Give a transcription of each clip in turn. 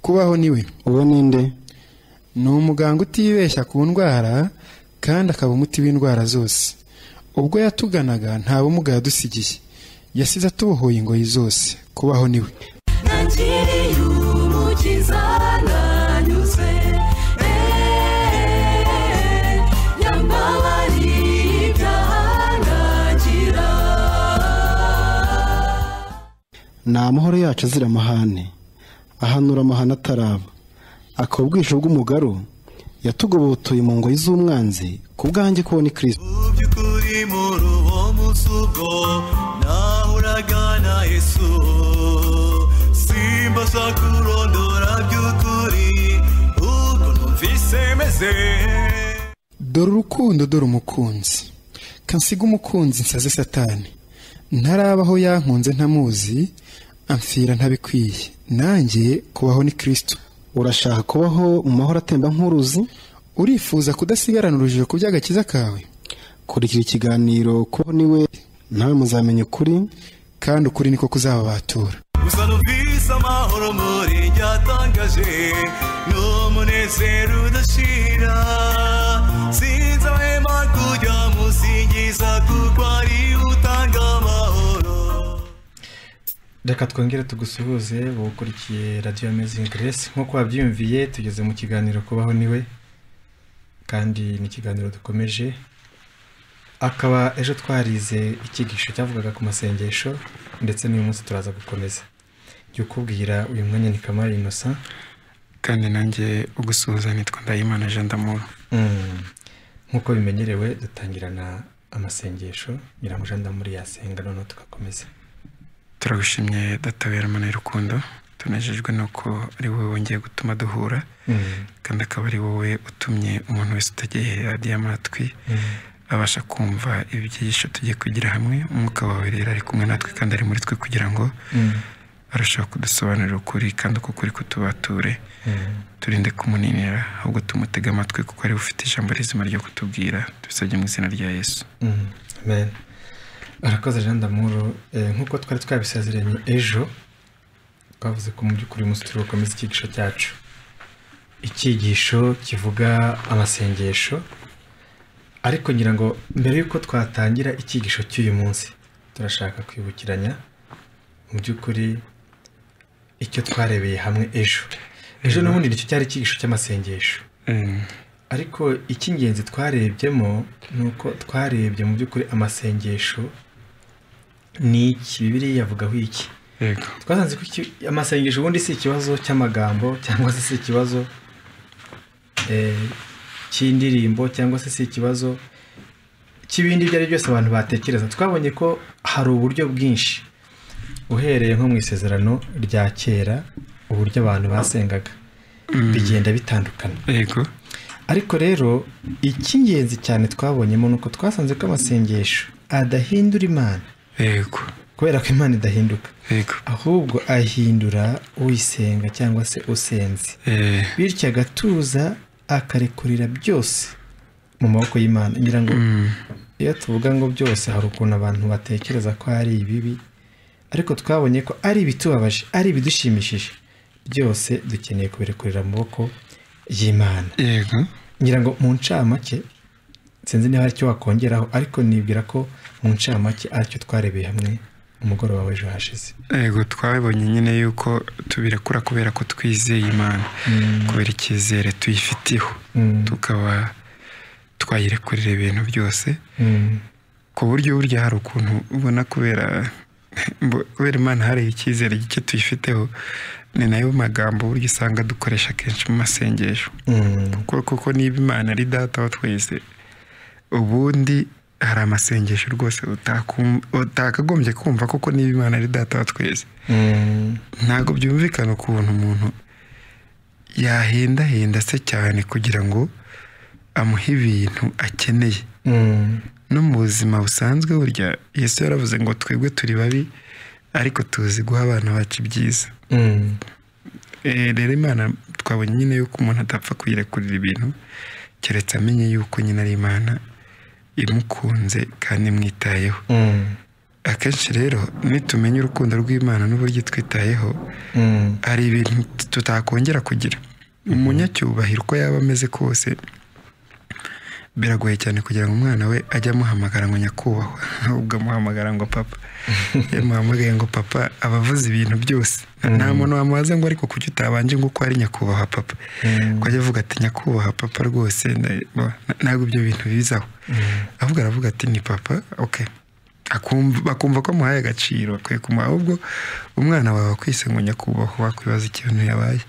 kubaho niwe. Uwo ninde? Ni umuganga utibeshya ku ndwara kandi akaba umuti w'indwara zose. Ubwo yatuganaga nta bumuga yadusigiye, yasize atubohoye ingoyi zose. Kubaho niwe. Ni amahoro yacu azira amahane, ahanura amahane ataraba, akaba ubwisho bw'umugaru yatugobotoye mu ngoyi z'umwanzi. Ku bwanjye kuba ni Kristo. By'ukuri muri uwo munsi ubwo nahuraga na Yesu, simbasha kurondora by'ukuri ubwo numvise meze. Dore urukundo, dore umukunzi, kansiga umukunzi nsaze Satani. Ntarabaho yankunze ntamuzi, amfira ntabikwiye. Nanjye kubaho ni Kristo. Urashaka kubaho mu mahoro atemba nk'uruzi? Urifuza kudasigarana urujijo ku by'agakiza kawe? Kurikira ikiganiro Kubaho niwe, nawe muzamenya ukuri, kandi ukuri niko kuzababatura. Gusa numvise amahoro muri ryatangaje n'umunezero udashira, sinzahema kujya musingiza kuko ari utanga amahoro. Reka twongere tugusuhuze ukurikiye Radio Amazing Grace. Nk'uko wabyumviye tugeze mu kiganiro Kubaho niwe, kandi ni ikiganiro dukomeje. Akaba ejo twarize ikigisho cyavugaga ku masengesho, ndetse n'uyu munsi turaza gukomeza. Jya kubwira uyu mwanya ni Kamari Innocent, kandi nanjye ugusuhuza nitwa Ndayimana Jean d'Amour. Nk'uko bimenyerewe dutangirana amasengesho, nyirango Jean d'Amour yasenga none tugakomeza. Turagushimye databera mana y'urukundo, tunejejwe nuko ari wowe wongeye gutuma duhura, kandi akaba ari wowe utumye umuntu wese utegeye radiyo amatwi abasha kumva ibyigisho tugiye kugira hamwe. Umwuka wawe rero ari kumwe natwe kandi ari muri twe kugira ngo arushaho kudusobanurira ukuri, kandi uko kuri kutubature, turinde kumuninira, ahubwo tumutega amatwi kuko ari ufite ijambo rizima ryo kutubwira. Tubisabye mu izina rya Yesu. Amen. Arakoze Jean d'Amour. Nk'uko twari twabisezeranye ejo, twavuze ko mu by'ukuri umunsi turi gukomeza icyigisho cyacu, icyigisho kivuga amasengesho. Ariko ngira ngo mbere yuko twatangira icyigisho cy'uyu munsi, turashaka kwibukiranya mu by'ukuri icyo twarebeye hamwe ejo n'ubundi nicyo cyari icyigisho cy'amasengesho. Ariko icy'ingenzi twarebyemo nuko twarebye mu by'ukuri amasengesho ni iki, Bibiliya yavugaho iki. Twasanze ko amasengesho ubundi si ikibazo cy'amagambo, cyangwa se si ikibazo cy'indirimbo, cyangwa se si ikibazo cy'ibindi ibyo ari byose abantu batekereza. Twabonye ko hari uburyo bwinshi, uhereye nko mu isezerano rya kera, uburyo abantu basengaga bigenda bitandukana. Ariko rero icy'ingenzi cyane twabonyemo nuko twasanze ko amasengesho adahindura Imana. Kubera ko Imana idahinduka, ahubwo ahindura uyisenga cyangwa se usenze, bityo agatuza akarekurira byose mu maboko y'Imana. Ngira ngo iyo tuvuga ngo byose, hari ukuntu abantu batekereza ko ari ibibi, ariko twabonye ko ari ibitubabaje, ari ibidushimishije, byose dukeneye kubirekurira mu maboko y'Imana. Ngira ngo mu ncamake, sinzi niba hari icyo wakongeraho, ariko nibwira ko mu ncamake aricyo twarebeye hamwe umugoroba w'ejo hashize. Twabonye nyine yuko tubirekura kubera ko twizeye Imana, kubera icyizere tuyifitiho, tukaba twayirekurira ibintu byose, ku buryo burya hari ukuntu ubona kubera Imana hari icyizere gike tuyifiteho, ni nayo magambo burya usanga dukoresha kenshi mu masengesho. Kuko niba Imana ari data wa twese, ubundi hari amasengesho rwose utakagombye kumva, kuko niba Imana ari data wa twese, ntabwo byumvikana ukuntu umuntu yahenda se cyane kugira ngo amuhe ibintu akeneye. No mu buzima busanzwe burya Yesu yaravuze ngo twebwe turi babi ariko tuzi guha abana bacu ibyiza. Rero Imana twabonye nyine yuko umuntu atapfa kuyirekurira ibintu keretse amenye yuko nyine ari Imana imukunze kandi imwitayeho. akenshi rero nitumenya urukundo rw'Imana n'uburyo twitayeho hari ibintu tutakongera kugira. Umunyacyubahiro uko yaba ameze kose biragoye cyane kugira ngo umwana we ajye amuhamagara ngo nyakubahwa, ahubwo amuhamagara ngo papa. Yamuhamagaye ngo papa abavuze ibintu byose. Nta muntu wamubaza ngo ariko kuki utabanje ngo uko ari nyakubahwa papa, ko ajya avuga ati nyakubahwa papa rwose ntabwo ibyo bintu bizaho. Ahubwo aravuga ati ni papa, okay, bakumva ko amuhaye agaciro, akwiye kumuha. Ahubwo umwana wawe akwise ngo nyakubahwa wakwibaza ikintu yabaye,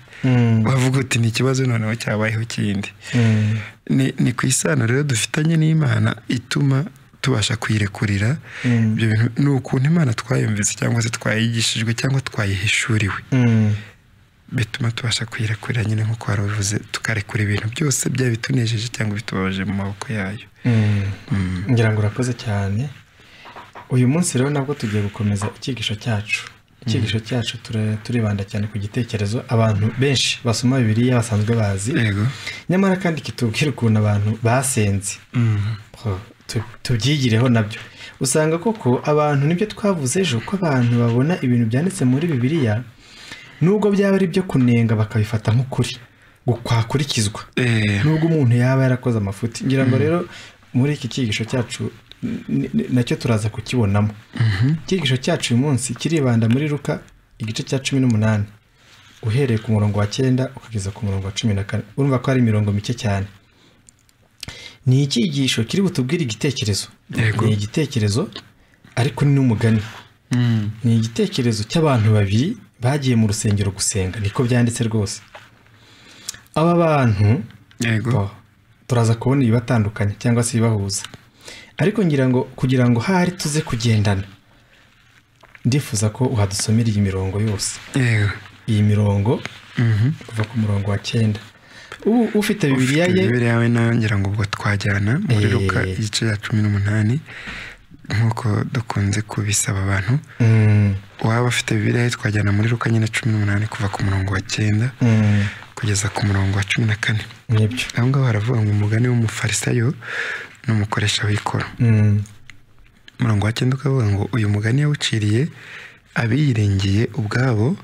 wavuga uti ni ikibazo noneho cyabayeho kindi. Ni ku isano rero dufitanye n'Imana ituma tubasha kuyirekurira ibyo bintu. Ni ukuntu Imana twayumvise cyangwa se twayigishijwe cyangwa twayihishuriwe, bituma tubasha kuyirekurira nyine nk'uko warabivuze, tukarekura ibintu byose byaba bitunejeje cyangwa bitubabaje mu maboko yayo. Ngira ngo urakoze cyane. Uyu munsi rero nabwo tugiye gukomeza icyigisho cyacu. Icyigisho cyacu turibanda cyane ku gitekerezo abantu benshi basoma Bibiliya basanzwe bazi, nyamara kandi kitubwira ukuntu abantu basenze. Tubyigireho nabyo. Usanga koko abantu nibyo twavuze ejo, ko abantu babona ibintu byanditse muri Bibiliya nubwo byaba ari byo kunenga bakabifata nk'ukuri kwakurikizwa, nubwo umuntu yaba yarakoze amafuti. Ngira ngo rero muri iki cyigisho cyacu nacyo turaza kukibonamo. Icyigisho cyacu uyu munsi kiribanda muri Luka igice cya 18 uhereye ku murongo wa 9 ukageza ku murongo wa 14. Urumva ko ari imirongo mike cyane. Ni icyigisho kiri butubwire igitekerezo. Ni igitekerezo ariko ni n'umugani. Ni igitekerezo cy'abantu babiri bagiye mu rusengero gusenga, niko byanditse rwose. Aba bantu turaza kubona ibibatandukanye cyangwa se ibibahuza, ariko ngira ngo kugira ngo hari tuze kugendana, ndifuza ko uhadusomera iyi mirongo yose. Iyi mirongo kuva ku murongo wa 9. Ufite Bibiliya ye, Bibiliya yawe ngira ngo ubwo twajyana muri Luka igice cya 18 nkuko dukunze kubisaba abantu. Waba afite Bibiliya ye twajyana muri Luka nyine 18 kuva ku murongo wa 9 kugeza ku murongo wa 14. Nibyo. Aho ngaho haravuga ngo umugani w'umufarisayo n'umukoresha w'ikoro. Murongo wa 9 ukavuga ngo uyu mugani yawuciriye abiyirengeye ubwabo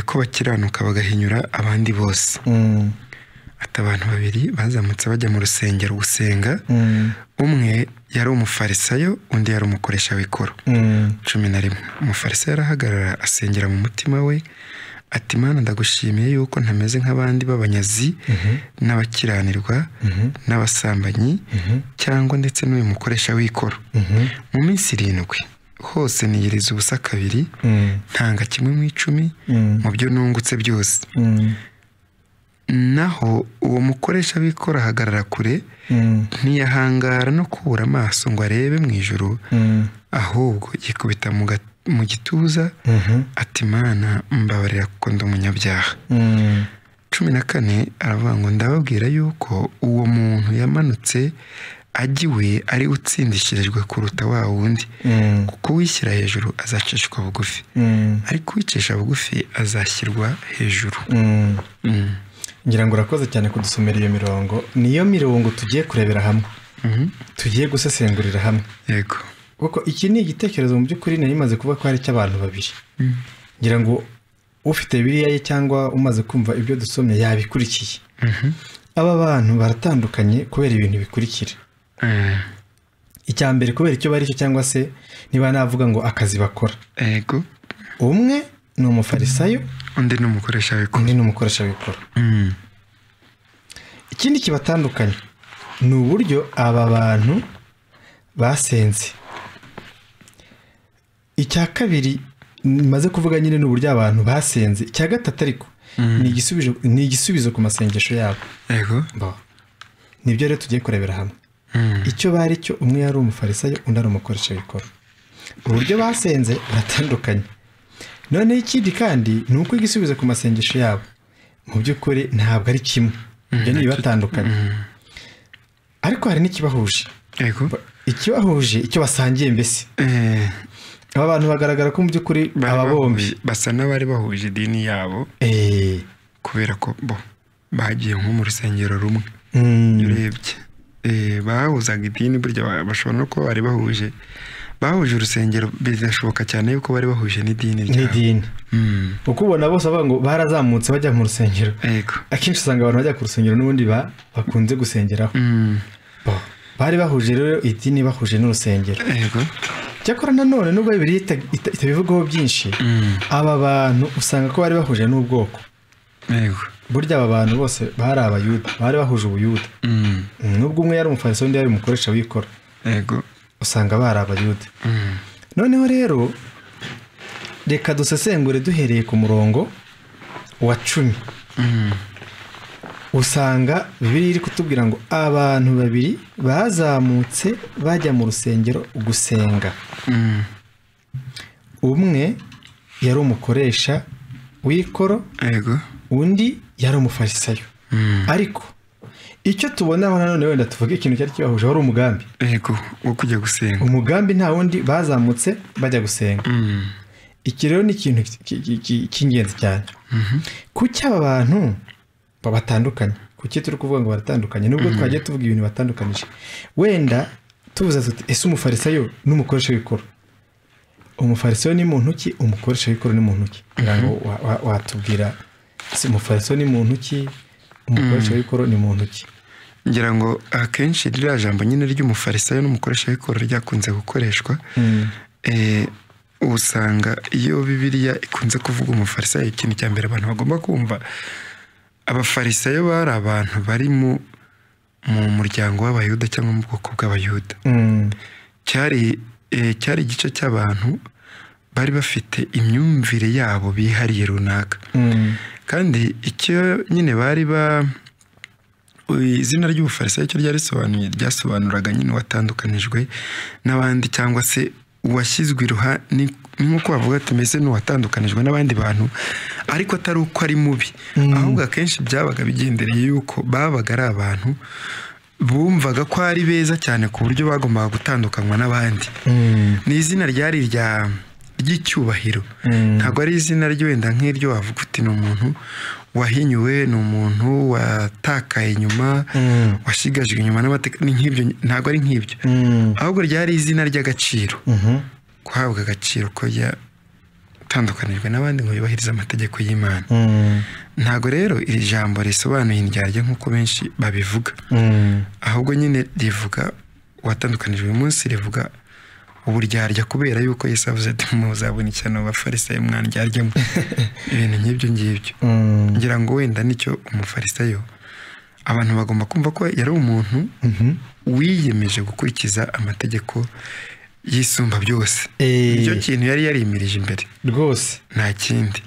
ko bakiranuka bagahinyura abandi bose. Ati abantu babiri bazamutse bajya mu rusengero gusenga, umwe yari umufarisayo undi yari umukoresha w'ikoro. 11 umufarisayo arahagarara asengera mu mutima we ati Mana ndagushimiye yuko ntameze nk'abandi b'abanyazi n'abakiranirwa n'abasambanyi cyangwa ndetse n'uyu mukoresha w'ikoro. Mu minsi 7 hose niyiriza ubusa 2 ntanga kimwe mu 10 mu byo nungutse byose. Naho uwo mukoresha w'ikoro ahagarara kure ntiyahangara no kubura amaso ngo arebe mu ijuru, ahubwo yikubita mu gituza ati Mana mbabarira kuko ndi umunyabyaha. 14 aravuga ngo ndababwira yuko uwo muntu yamanutse agiwe ari utsindishirijwe kuruta wa wundi, kuko wishyira hejuru azacishwa bugufi, ariko wicisha bugufi azashyirwa hejuru. Ngira ngo urakoze cyane kudusomera iyo mirongo. Niyo mirongo tugiye kurebera hamwe, tugiye gusesengurira hamwe. Yego. Kuko iki ni igitekerezo mu by'ukuri nari maze kuvuga ko ari cy'abantu babiri. Ngira ngo ufite Bibiliya ye cyangwa umaze kumva ibyo dusomye yabikurikiye. Aba bantu baratandukanye kubera ibintu bikurikira. Icya mbere kubera icyo bari cyo cyangwa se niba navuga ngo akazi bakora. Yego. Umwe ni umufarisayo, undi ni umukoresha w'ikoro. Ikindi kibatandukanye ni uburyo aba bantu basenze. Icya kabiri maze kuvuga nyine n'uburyo abantu basenze. Icya gatatu ariko ni igisubizo ku masengesho yabo. Yego. Nibyo rero tugiye kurebera hamwe. Icyo bari cyo, umwe yari umufarisayo undi ari umukoresha w'ikoro. Uburyo basenze baratandukanye. None ikindi kandi ni uko igisubizo ku masengesho yabo mu by'ukuri ntabwo ari kimwe. Ibyo ni bibatandukanye. Ariko hari n'ikibahuje. Yego. Ikibahuje, icyo basangiye mbese. Aba bantu bagaragara ko mu by'ukuri aba bombi basa n'abari bahuje idini yabo. Kubera ko bagiye nko mu rusengero rumwe. Urebye bahuzaga idini, burya bashobora no kuba bari bahuje bahuje urusengero bizashoboka cyane yuko bari bahuje n'idini ryabo uko ubona bose bavuga ngo barazamutse bajya mu rusengero yego akenshi usanga abantu bajya ku rusengero n'ubundi bakunze gusengeraho bari bahuje rero idini bahuje n'urusengero yego cyakora nanone nubwo Bibiliya itabivugaho byinshi aba bantu usanga ko bari bahuje n'ubwoko yego burya aba bantu bose bari abayuda bari bahuje ubuyuda nubwo umwe yari umufarisayo undi yari umukoresha w'ikoro yego usanga bari abayuda noneho rero reka dusesengure duhereye ku murongo wa 10 usanga Bibiliya iri kutubwira ngo abantu babiri bazamutse bajya mu rusengero gusenga umwe yari umukoresha w'ikoro yego undi yari umufarisayo ariko icyo tubona aho nanone wenda tuvuga ikintu cyari kibahuje wari umugambi yego wo kujya gusenga umugambi nta wundi bazamutse bajya gusenga iki rero ni ikintu cy'ingenzi cyane kuki aba bantu batandukanye kuki turi kuvuga ngo baratandukanye nubwo twagiye tuvuga ibintu batandukanije wenda tuvuze tuti ese umufarisayo n'umukoresha w'ikoro umufarisayo ni muntu ki umukoresha w'ikoro ni muntu ki ngo watubwira ese umufarisayo ni muntu ki umukoresha w'ikoro ni muntu ki ngira ngo akenshi ririya jambo nyine ry'umufarisayo n'umukoresha w'ikoro ryakunze gukoreshwa usanga iyo Bibiliya ikunze kuvuga umufarisayo ikintu cya mbere abantu bagomba kumva abafarisayo bari abantu bari mu muryango w'abayuda cyangwa mu bwoko bw'abayuda cyari igice cy'abantu bari bafite imyumvire yabo bihariye runaka kandi icyo nyine bari izina ry'ubufarisayo cyo ryasobanuraga nyine watandukanijwe n'abandi cyangwa se washyizwe iruhande nk'uko bavuga ati meze n'uwatandukanijwe n'abandi bantu ariko atari uko ari mubi ahubwo akenshi byabaga bigendereye yuko babaga ari abantu bumvaga ko ari beza cyane ku buryo bagombaga gutandukanywa n'abandi ni izina ryari ry'icyubahiro ntabwo ari izina ry'wenda nk'iryo wavuga uti ni umuntu wahinyuwe ni umuntu watakaye inyuma washigajwe inyuma n'amateka ntabwo ari nk'ibyo ahubwo ryari izina ry'agaciro guhabwa agaciro ko yatandukanijwe n'abandi ngo yubahirize amategeko y'Imana ntabwo rero iri jambo risobanuye indyarya nk'uko benshi babivuga ahubwo nyine rivuga watandukanijwe uyu munsi rivuga uburyarya kubera yuko Yesu avuze ati muzabona icyano abafarisayo mwandyarya ibintu nk'ibyo ngibyo ngira ngo wenda nicyo umufarisayo abantu bagomba kumva ko yari umuntu wiyemeje gukurikiza amategeko yisumba byose icyo kintu yari yarimirije imbere rwose nta kindi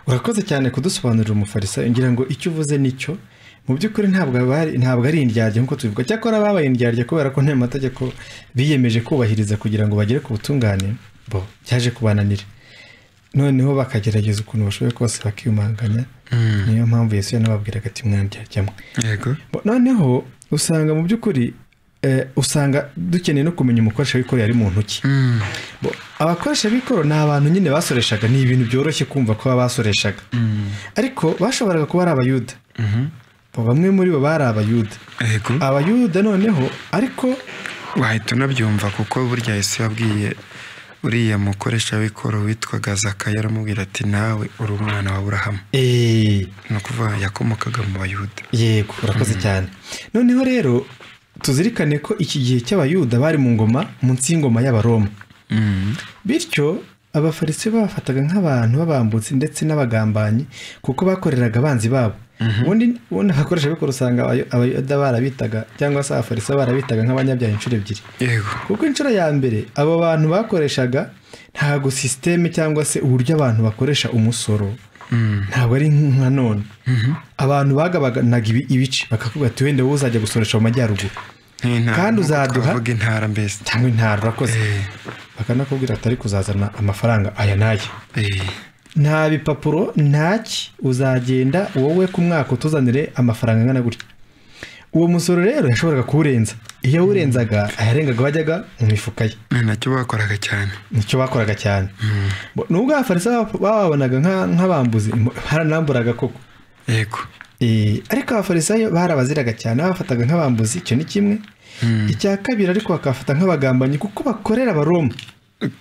urakoze cyane kudusobanurira umufarisayo ngira ngo icyo uvuze nicyo mu by'ukuri ntabwo ari indyarya nk'uko tubivuga cyakora babaye indyarya kubera ko nta mategeko biyemeje kubahiriza kugira ngo bagere ku butungane byaje kubananira noneho bakagerageza ukuntu bashoboye kose bakiyumanganya niyo mpamvu Yesu yanababwiraga ati mwandyarya yego noneho usanga mu by'ukuri usanga dukeneye no kumenya umukoresha w'ikoro yari muntu ki abakoresha b'ikoro ni abantu nyine basoreshaga ni ibintu byoroshye kumva ko basoreshaga ariko bashoboraga kuba ari abayuda bamwe muri bo bari abayuda abayuda noneho ariko wahita unabyumva kuko burya Yesu yabwiye uriya mukoresha w'ikoro witwaga Zakayo aramubwira ati nawe uri umwana wa Aburahamu ni ukuvuga yakomokaga mu bayuda yego urakoze cyane noneho rero tuzirikane ko iki gihe cy'abayuda bari mu ngoma munsi y'ingoma y'abaroma bityo abafarisayo bafataga nk'abantu b'abambutsi ndetse n'abagambanyi kuko bakoreraga abanzi babo ubundi abakoresha b'ikoro usanga abayuda barabitaga cyangwa se abafarisayo barabitaga nk'abanyabyaha inshuro ebyiri kuko inshuro ya mbere abo bantu bakoreshaga ntabwo sisiteme cyangwa se uburyo abantu bakoresha umusoro ntabwo ari nka none abantu bagabanaga ibice bakakubwira ati wenda wowe uzajya gusoresha mu majyaruguru kandi uzaduha intara mbese cyangwa intara urakoze bakanakubwira ati ariko uzazana amafaranga aya n'aya nta bipapuro ntaki uzagenda wowe ku mwaka utuzanire amafaranga angana gutya uwo musoro rero yashoboraga kuwurenza iyo awurenzaga ayarengaga bajyaga mu mifuka ye nicyo bakoraga cyane nubwo abafarisayo bababonaga nk'abambuzi haranamburaga koko yego ariko abafarisayo barabaziraga cyane babafataga nk'abambuzi icyo ni kimwe icya kabiri ariko bakafata nk'abagambanyi kuko bakorera abaroma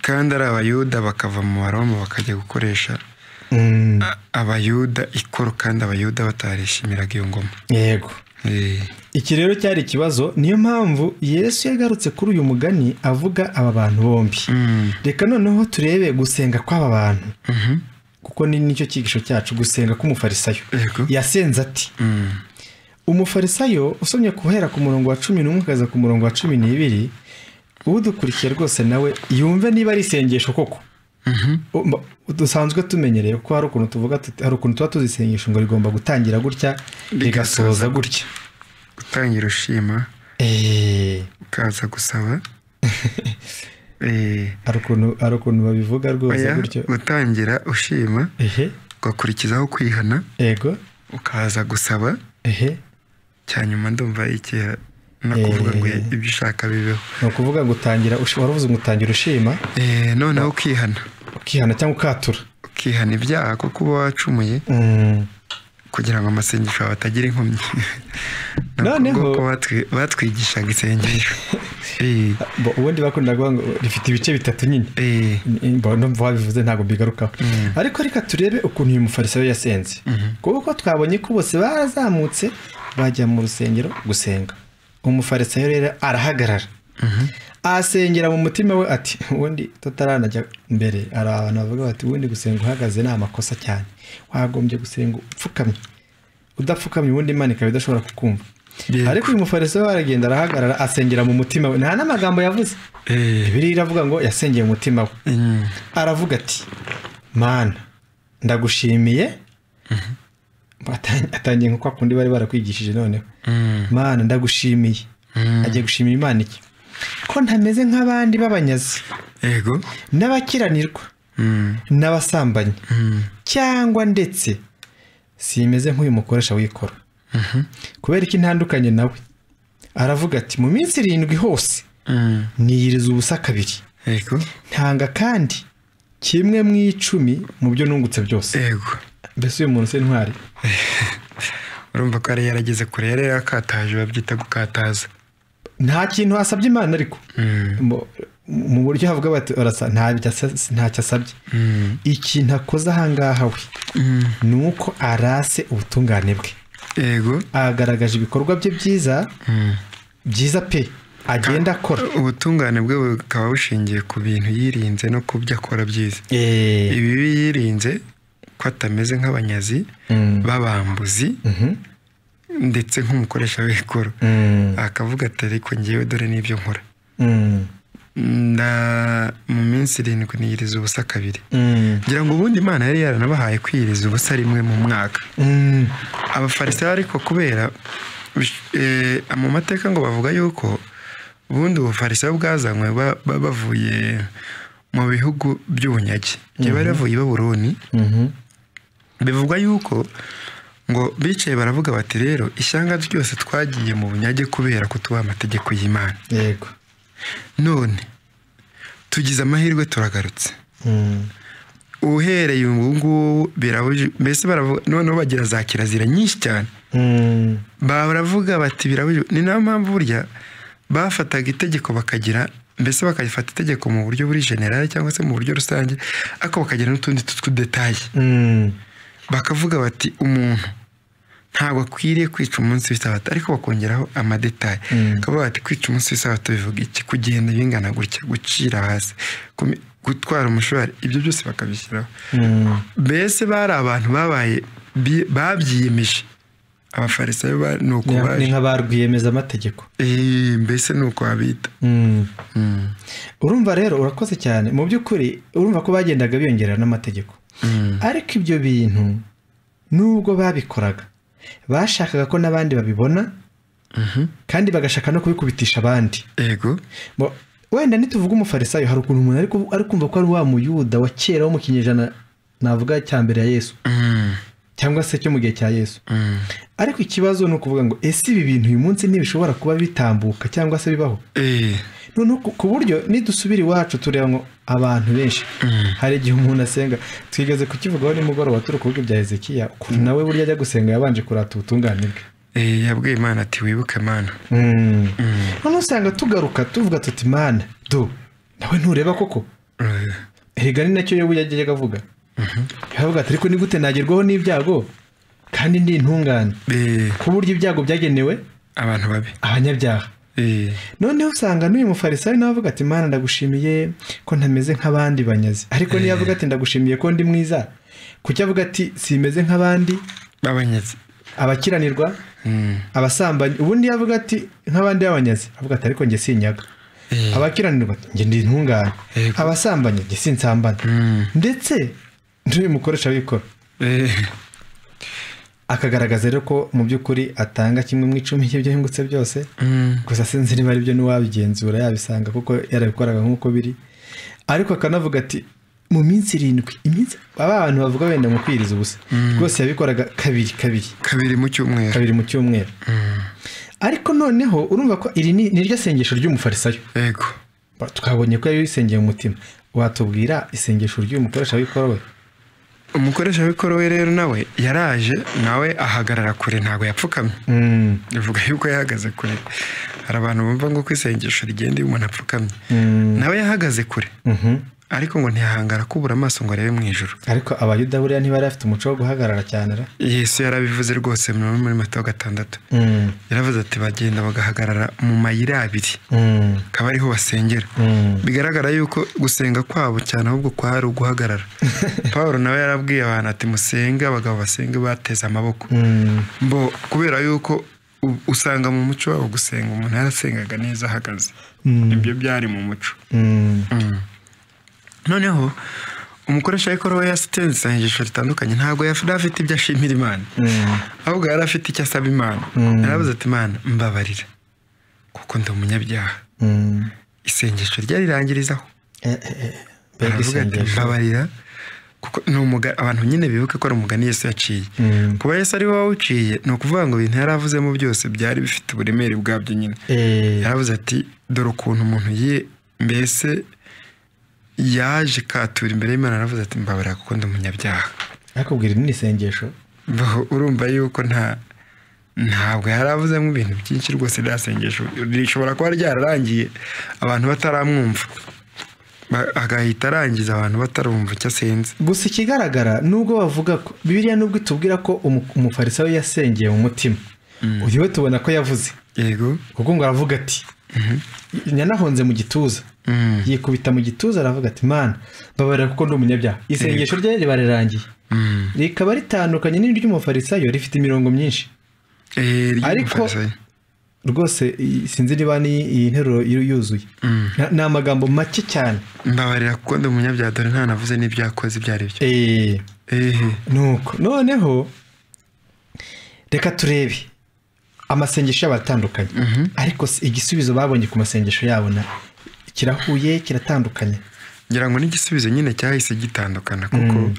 kandi ari abayuda bakava mu baroma bakajya gukoresha abayuda ikoro kandi abayuda batarishimiraga iyo ngoma. Yego. Iki rero cyari ikibazo, niyo mpamvu Yesu yagarutse kuri uyu mugani avuga aba bantu bombi. Reka noneho turebe gusenga kw'aba bantu, kuko ni nicyo cyigisho cyacu, gusenga k'umufarisayo. Yasenze ati, umufarisayo usomye guhera ku murongo wa 11 ukaza ku murongo wa 12, udukurikiye rwose nawe yumve niba ari isengesho koko. Dusanzwe tumenyereye ko hari ukuntu tuvuga hari ukuntu tuba tuzisengesha ngo rigomba gutangira gutya rigasoza gutya. Gutangira ushima ukaza gusaba hari ukuntu babivuga rwose gutyo. Gutangira ushima ugakurikizaho kwihana ukaza gusaba cyanyuma ndumva iki no kuvuga ngo ibyo ushaka bibeho. No kuvuga ngo utangira waravuze ngo utangira ushima noneho ukihana cyangwa ukatura ukihana ibyaha kuko uba wacumuye kugira ngo amasengesho atagira inkomyi. Noneho batwigishaga isengesho ubundi bakunda kuvuga ngo rifite ibice bitatu nyine. Ndumva wabivuze ntabwo mbigarukaho, ariko reka turebe ukuntu uyu mufarisayo yasenze, kuko twabonye ko bose barazamutse bajya mu rusengero gusenga. Umufarisayo rero arahagarara asengera mu mutima we ati, ubundi tutaranajya mbere ari abantu bavuga bati ubundi gusenga uhagaze ni amakosa cyane, wagombye gusenga upfukamye, udapfukamye ubundi Imana ikaba idashobora kukumva. Ariko uyu mufarisayo aragenda arahagarara asengera mu mutima we, nta n'amagambo yavuze. Bibiliya iravuga ngo yasengeye mu mutima we. Aravuga ati, Mana ndagushimiye. Atangiye nko kundi bari barakwigishije noneho. Mana ndagushimiye. Agiye gushimira Imana iki? Ko ntameze nk'abandi b'abanyazi, n'abakiranirwa, n'abasambanyi, cyangwa ndetse simeze nk'uyu mukoresha w'ikoro. Kubera iki ntandukanye nawe? Aravuga ati, mu minsi 7 hose niyiriza ubusa 2, ntanga kandi 1/10 mu byo nungutse byose. Mbese uyu muntu se ntwari? Urumva ko ari yarageze kure, yari yakataje, babyita gukataza. Nta kintu asabye Imana ariko mu buryo havuga bati orasa ntacyo asabye. Ikintu akoze ahangaha we nuko arase ubutungane bwe. Agaragaje ibikorwa bye byiza pe agenda akora. Ubutungane bwe bukaba bushingiye ku bintu yirinze no ku byo akora byiza. Ibi yirinze ko atameze nk'abanyazi b'abambuzi ndetse nk'umukoresha w'ikoro. Akavuga ati, ariko ngewe dore n'ibyo nkora, mu minsi 7 niyiriza ubusa 2. ngira ngo ubundi Imana yari yaranabahaye kwiyiriza ubusa 1 mu mwaka. Abafarisayo ariko kubera mu mateka ngo bavuga yuko ubundi ubufarisayo bwazanywe bavuye mu bihugu by'ubunyage, igihe bari bavuye i Babuloni. Bivugwa yuko ngo bicaye baravuga bati, rero ishyanga ryose twagiye mu bunyage kubera ko tubaha amategeko y'Imana. None tugize amahirwe turagarutse. Uhereye ubu birabuje, mbese baravuga noneho bagira za kirazira nyinshi cyane. Baravuga bati birabuje. Ni nayo mpamvu burya bafataga itegeko bakagira, mbese bakayifata itegeko mu buryo buri general cyangwa se mu buryo rusange, ariko bakagira n'utundi tw'udetaye. Bakavuga bati umuntu ntabwo akwiriye kwica umunsi w'isabato, ariko bakongeraho amadetaye. Kavuga bati kwica umunsi w'isabato bivuga iki, kugenda bingana gutya, gucira hasi, gutwara umushwari, ibyo byose bakabishyiraho. Mbese bari abantu babyiyemeje. Abafarisayo nuko ni nk'abarwiyemeza amategeko. Mbese nuko babita. Urumva rero urakoze cyane. Mu by'ukuri urumva ko bagendaga biyongera n'amategeko. Ariko ibyo bintu nubwo babikoraga bashakaga ko n'abandi babibona, kandi bagashaka no kubikubitisha abandi. Wenda nituvuga umufarisayo, hari ukuntu umuntu ari kumva ko ari wa muyuda wa kera wo mu kinyejana navuga cya mbere ya Yesu, cyangwa se cyo mu gihe cya Yesu. Ariko ikibazo ni ukuvuga ngo ese ibi bintu uyu munsi ntibishobora kuba bitambuka cyangwa se bibaho. None ku buryo nidusubira iwacu tureba ngo abantu benshi hari igihe umuntu asenga, twigeze kukivugaho nimugoroba turi kuvuga ibya Hezekiya, ukuntu nawe burya ajya gusenga yabanje kurata ubutungane bwe. yabwiye Imana ati wibuke Mana. none usanga tugaruka tuvuga tuti Mana nawe ntureba koko erega ni nacyo Yobu yajyaga avuga yavuga ati ariko ni gute nagerwaho n'ibyago kandi ndi intungane ku buryo ibyago byagenewe abantu babi abanyabyaha. Noneho usanga n'uyu mufarisayo nawe avuga ati Mana ndagushimiye ko ntameze nk'abandi banyazi, ariko niyo avuga ati ndagushimiye ko ndi mwiza, kuki avuga ati simeze nk'abandi babanyazi abakiranirwa abasambanyi, ubundi yavuga ati nk'abandi b'abanyazi avuga ati ariko njye sinyaga, abakiranirwa njye ndi intungane, abasambanyi njye sinsambana, ndetse n'uyu mukoresha w'ikoro akagaragaza rero ko mu by'ukuri atanga kimwe mu 10 y'ibyo yungutse byose, gusa sinzi niba ari byo n'uwabigenzura yabisanga kuko yarabikoraga nk'uko biri, ariko akanavuga ati mu minsi 7 iminsi abantu bavuga wenda mu kwiriza ubusa rwose yabikoraga kabiri mu cyumweru. Ariko noneho urumva ko iri ni ryo sengesho ry'umufarisayo. Yego, tukabonye ko yisengeye mu mutima. Watubwira isengesho ry'umukoresha w'ikoro we? Umukoresha w'ikoro we rero nawe yaraje, nawe ahagarara kure, ntago yapfukamye. Bivuga yuko yahagaze kure. Hari abantu bumva ngo kwisengesho rigende umuntu apfukamye, nawe yahagaze kure. Ariko ngo ntihangara kubura amaso ngo arebe mu ijuru. Ariko abayuda buriya ntibari afite umuco wo guhagarara cyane ra? Yesu yarabivuze rwose muri Matayo 6. Yaravuze ati bagenda bagahagarara mu mayira abiri, kaba ariho basengera. Bigaragara yuko gusenga kwabo cyane ahubwo kwari uguhagarara. Paulo nawe yarabwiye abantu ati musenge, abagabo basenge bateze amaboko. Mbo kubera yuko usanga mu muco wabo gusenga umuntu yarasengaga neza ahagaze. Ibyo byari mu muco. Noneho umukoresha w'ikoro we yasitenze isengesho ritandukanye, ntago yafite ibyo ashimira Imana, ahubwo yari afite icyo asaba Imana. Yaravuze ati Imana mbabarira kuko ndi umunyabyaha. Isengesho ryarirangirizaho aravuga ati mbabarira kuko abantu nyine bibuke ko ari umugani Yesu yaciye. Kuba Yesu ari wowe uciye no kuvuga ngo ibintu yaravuzemo byose byari bifite uburemere bwabyo nyine. Yaravuze ati dore ukuntu umuntu mbese yaje katura imbere y'Imana, aravuze ati mbabarira kuko ndi umunyabyaha. Akubwira ni isengesho. Urumva yuko ntabwo yaravuzemo ibintu byinshi rwose. Ryasengesho rishobora kuba ryararangiye abantu bataramwumva, agahita arangiza abantu batarumva icyo asenze. Gusa ikigaragara nubwo bavuga ko Bibiliya nubwo itubwira ko umufarisayo yasengeye mu mutima, uyu we tubona ko yavuze. Yego, kuko ngo aravuga ati nyanahonze mu gituza, yikubita mu gituza aravuga ati Mana mbabarira kuko ndi umunyabyaha. Isengesho rye ribarangiye, rikaba ritandukanye n'iry'umufarisayo, rifite imirongo myinshi. Ariko rwose sinzi niba ni iyi nteruro yuzuye, ni amagambo make cyane. Mbabarira kuko ndi umunyabyaha, dore nta navuze n'ibyo yakoze ibyo ari byo. Nuko noneho reka turebe amasengesho y'abatandukanye, ariko igisubizo babonye ku masengesho yabo kirahuye, kiratandukanye. Ngira ngo n'igisubizo nyine cyahise gitandukana, kuko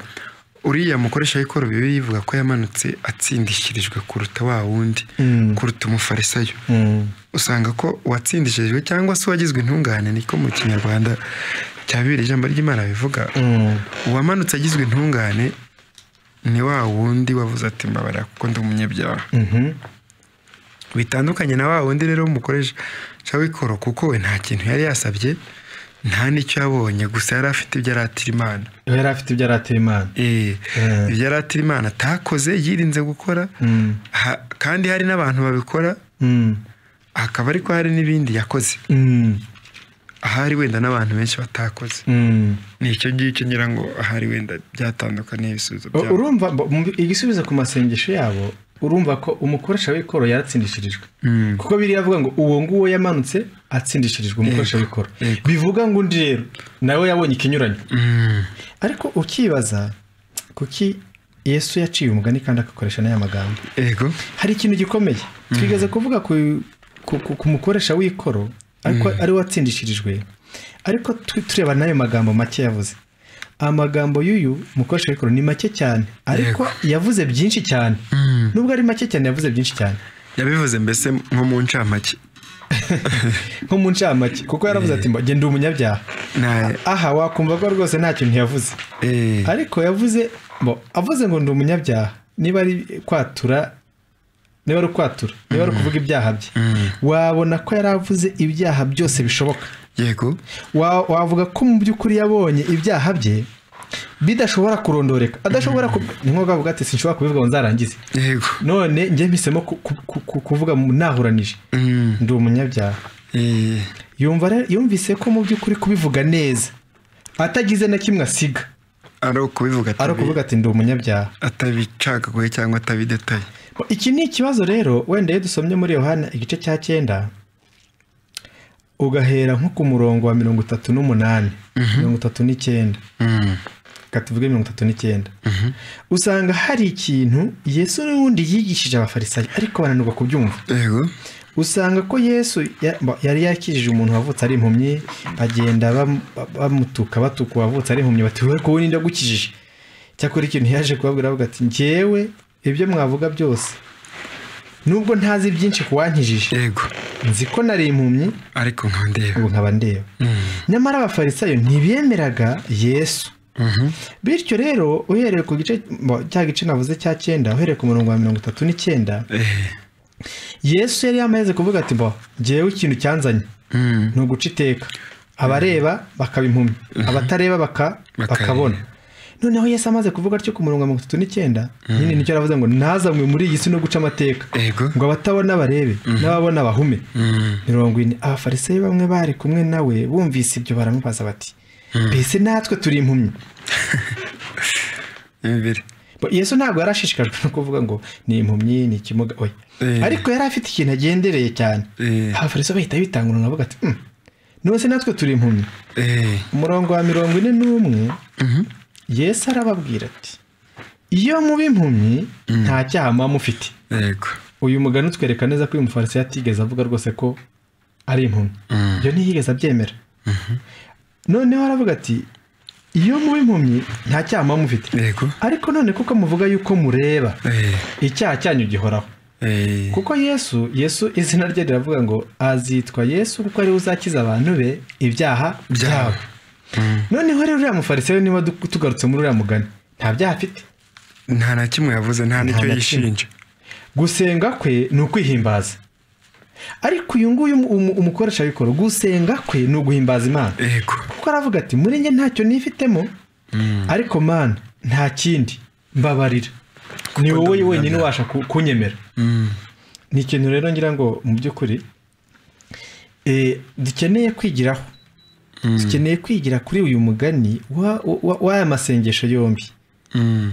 uriya mukoresha w'ikoro Bibiliya ivuga ko yamanutse atsindishirijwe kuruta wa wundi, kuruta umufarisayo. Usanga ko watsindishirijwe cyangwa se wagizwe intungane, niko mu Kinyarwanda cya Bibiliya ijambo ry'Imana bivuga. Uwamanutse agizwe intungane ni wa wundi wavuze ati mbabarira kuko ndi umunyabyaha. Bitandukanye na wa wundi rero umukoresha w'ikoro, kuko we nta kintu yari yasabye, nta n'icyo yabonye, gusa yari afite ibyo aratira Imana. Ibyo aratira Imana atakoze, yirinze gukora. Kandi hari n'abantu babikora, hakaba ariko hari n'ibindi yakoze, ahari wenda n'abantu benshi batakoze. Nicyo ngicyo ngira ngo ahari wenda byatandukanye ibisubizo byabo. Urumva igisubizo ku masengesho yabo, urumva ko umukoresha w'ikoro yaratsindishirijwe, kuko biri yavuga ngo uwo nguwo yamanutse atsindishirijwe umukoresha w'ikoro. Bivuga ngo undi rero nawe yabonye ikinyuranyo. Ariko ukibaza kuki Yesu yaciye umugani kandi akakoresha n'aya magambo. Hari ikintu gikomeye twigeze kuvuga ku mukoresha w'ikoro, ariko ari watsindishirijwe, ariko tureba n'ayo magambo make yavuze. Amagambo y'uyu mukoresha w'ikoro ni make cyane, ariko yavuze byinshi cyane. Nubwo ari make cyane yavuze byinshi cyane. Yabivuze mbese nko mu ncamake. Nko mu ncamake, kuko yaravuze ati mba ndi umunyabyaha. Aha wakumva ko rwose nta kintu yavuze. Ariko yavuze avuze ngo ndi umunyabyaha, niba ari kwatura niba ari ukwatura niba ari ukuvuga ibyaha bye wabona ko yaravuze ibyaha byose bishoboka. Yego. Wavuga ko mu by'ukuri yabonye ibyaha bye bidashobora kurondoreka, adashobora ni nko gavuga ati sinshobora kubivuga ngo nzarangize. Yego. None njye mpisemo kuvuga nahuranije ndi umunyabyaha. Yumvise ko mu by'ukuri kubivuga neza atagize na kimwe asiga ari ukuvuga ati ndi umunyabyaha, atabicagaguye cyangwa atabidetaye. Iki ni ikibazo rero wenda iyo dusomye muri Yohana igice cya 9 ugahera nko ku murongo wa 38 39 katuvuge 39 usanga hari ikintu Yesu n'ubundi yigishije abafarisayo ariko bananirwa kubyumva. Yego. Usanga ko Yesu yari yakijije umuntu wavutse ari impumyi, bagenda bamutuka wavutse ari impumyi bati wowe ko ninde gukijije. Cyakora ikintu yaje kubabwira avuga ati njyewe ibyo mwavuga byose nubwo ntazi byinshi kuwankijije. Yego. Nzi ko nari impumyi ariko nkaba ndeba. Nyamara abafarisayo ntibemeraga Yesu. Bityo rero uhereye ku gice cya gice navuze cya 9 uhereye ku murongo wa 39 Yesu yari yamaze kuvuga ati njyewe ikintu cyanzanye no guca iteka, abareba bakaba impumyi, abatareba bakabona. Noneho Yesu amaze kuvuga atyo ku murongo wa 39 nyine nicyo aravuze ngo nazamwe muri iyi si no guca amateka ngo abatabona barebe n'ababona bahume. 40 abafarisayo bamwe bari kumwe nawe bumvise ibyo baramubaza bati mbese natwe turi impumyi. Yesu ntabwo yarashishikajwe no kuvuga ngo ni impumyi ni ikimuga oya, ariko yari afite ikintu agendereye cyane. Abafarisayo bahita bitangura bavuga ati nose natwe turi impumyi. Umurongo wa 41 Yesu arababwira ati iyo muba impumyi nta cyaha muba mufite. Yego. Uyu mugani utwereka neza ko uyu mufarisayo atigeze avuga rwose ko ari impumyi. Ibyo ntiyigeze abyemera. Noneho aravuga ati iyo muba impumyi nta cyaha muba mufite. Yego. Ariko none kuko muvuga yuko mureba icyaha cyanyu gihoraho. Kuko Yesu izina rye riravuga ngo azitwa Yesu kuko ari uzakiza abantu be ibyaha byabo. Noneho rero uriya mufarisayo niba tugarutse muri uriya mugani nta byaha afite, nta na kimwe yavuze, nta n'icyo yishinja. Gusenga kwe ni ukwihimbaza. Ariko uyu nguyu umukoresha w'ikoro gusenga kwe ni uguhimbaza Imana. Yego. Kuko aravuga ati muri njye ntacyo nifitemo ariko Mana nta kindi mbabarira, ni wowe wenyine ubasha kunyemera. Ni ikintu rero ngira ngo mu by'ukuri dukeneye kwigiraho. Dukeneye kwigira kuri uyu mugani w'aya masengesho yombi.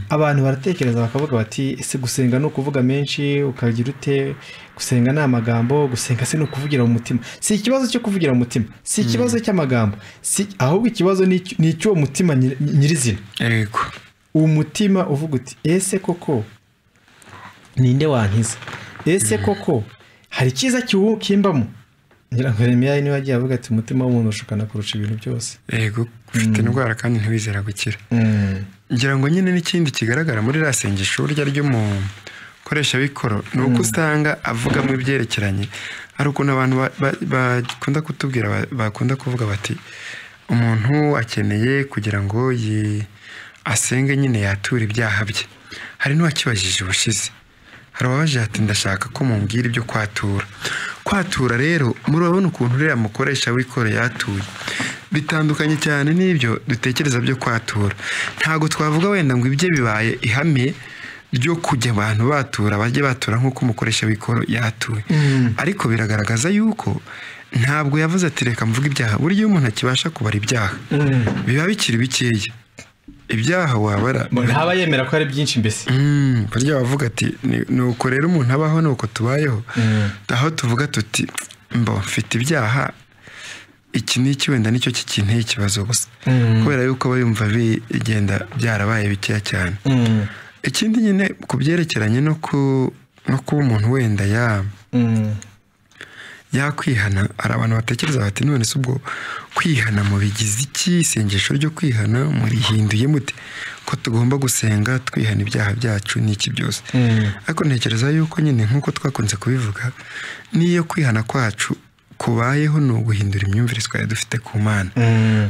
Abantu baratekereza bakavuga bati ese gusenga no kuvuga menshi ukagira ute, gusenga ni amagambo, gusenga se no kuvugira mu mutima. Si ikibazo cyo kuvugira mu mutima, si ikibazo cy'amagambo, ahubwo ikibazo ni icyo mutima nyirizina. Yego. Umutima uvuga uti ese koko ninde wankiza, ese koko hari cyiza kimbamo. Ngira ngo Yeremiya niwe yagiye avuga ati umutima w'umuntu ushukana kurusha ibintu byose. Yego. Ufite indwara kandi ntiwizera gukira. Ngira ngo nyine n'ikindi kigaragara muri rasengesho urya ry'umukoresha w'ikoro ni uko usanga avugamo ibyerekeranye. Ari ukuntu abantu bakunda kutubwira bakunda kuvuga bati umuntu akeneye kugira ngo asenge nyine yatura ibyaha bye. Hari n'uwakibajije ubushize, hari uwabaje ati ndashaka ko mumbwira ibyo kwatura rero murabona ukuntu uriya mukoresha w'ikoro yatuye bitandukanye cyane n'ibyo dutekereza byo kwatura. Ntago twavuga wenda ngo ibye bibaye ihame ryo kujya abantu batura bajye batura nk'uko umukoresha w'ikoro yatuye. Ariko biragaragaza yuko ntabwo yavuze ati reka mvuga ibyaha. Burya iyo umuntu akibasha kubara ibyaha biba bikiri bikeya. Ibyaha wabara ntaba yemera ko ari byinshi mbese. Burya wavuga ati nuko rero umuntu abaho nuko tubayeho. Aho tuvuga tuti mfite ibyaha iki n'iki wenda nicyo kikinteye ikibazo gusa, kubera yuko aba yumva bigenda byarabaye bikeya cyane. Ikindi nyine ku byerekeranye no kuba umuntu wenda yakwihana, hari abantu batekereza bati none se ubwo kwihana mu bigize iki, isengesho ryo kwihana murihinduye mute ko tugomba gusenga twihana ibyaha byacu n'iki byose. Ariko ntekereza yuko nyine nk'uko twakunze kubivuga, niyo kwihana kwacu kubayeho ni uguhindura imyumvire twari dufite ku Mana.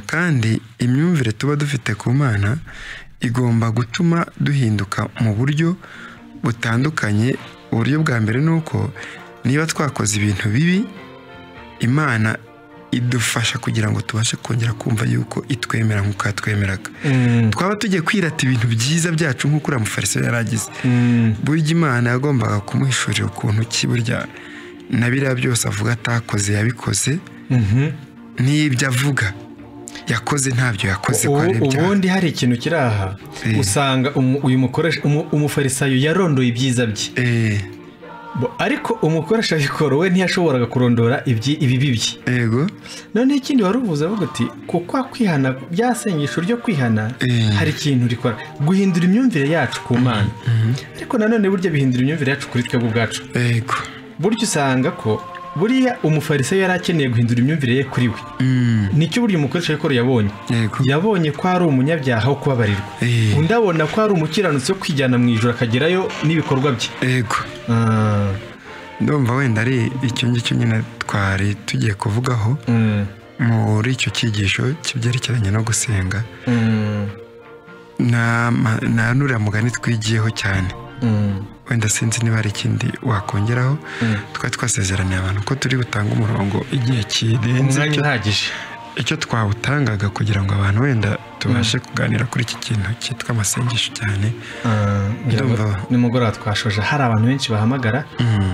Kandi imyumvire tuba dufite ku Mana igomba gutuma duhinduka mu buryo butandukanye uburyo bwa mbere ni uko niba twakoze ibintu bibi Imana idufasha kugira ngo tubashe kongera kumva yuko itwemera nk'uko yatwemeraga. Twaba tugiye kwirata ibintu byiza byacu nk'uko uriya mufarisayo yaragize. Burya Imana yagombaga kumuhishurira ukuntu burya na biriya byose avuga atakoze yabikoze, n'ibyo avuga yakoze ntabyo yakoze ko ari ibyaha. Ubundi hari ikintu kiri aha usanga uyu mukoresha umufarisayo yarondoye ibyiza bye, ariko umukoresha w'ikoro we ntiyashoboraga kurondora ibibi bye. Yego. None ikindi wari uvuze avuga ati kuko kwihana byasengesho ryo kwihana hari ikintu rikora guhindura imyumvire yacu ku Mana, ariko nanone burya bihindura imyumvire yacu kuri twebwe ubwacu. Yego. Burya usanga ko buriya umufarisayo yari akeneye guhindura imyumvire ye kuri we. Nicyo burya umukoresha w'ikoro yabonye. Yabonye ko ari umunyabyaha wo kubabarirwa, undi abona ko ari umukiranutsi wo kwijyana mu ijuru akagerayo n'ibikorwa bye. Yego. Ndumva wenda ari icyo ngicyo nyine twari tugiye kuvugaho muri icyo cyigisho kibyerekeranye no gusenga. na nuriya mugani twigiyeho cyane. Wenda sinzi niba hari ikindi wakongeraho. Twari twasezeraniye abantu ko turi butanga umurongo igihe kirenze icyo twawutangaga kugira ngo abantu wenda tubashe kuganira kuri iki kintu cyitwa amasengesho cyane. Nimugoroba twashoje hari abantu benshi bahamagara.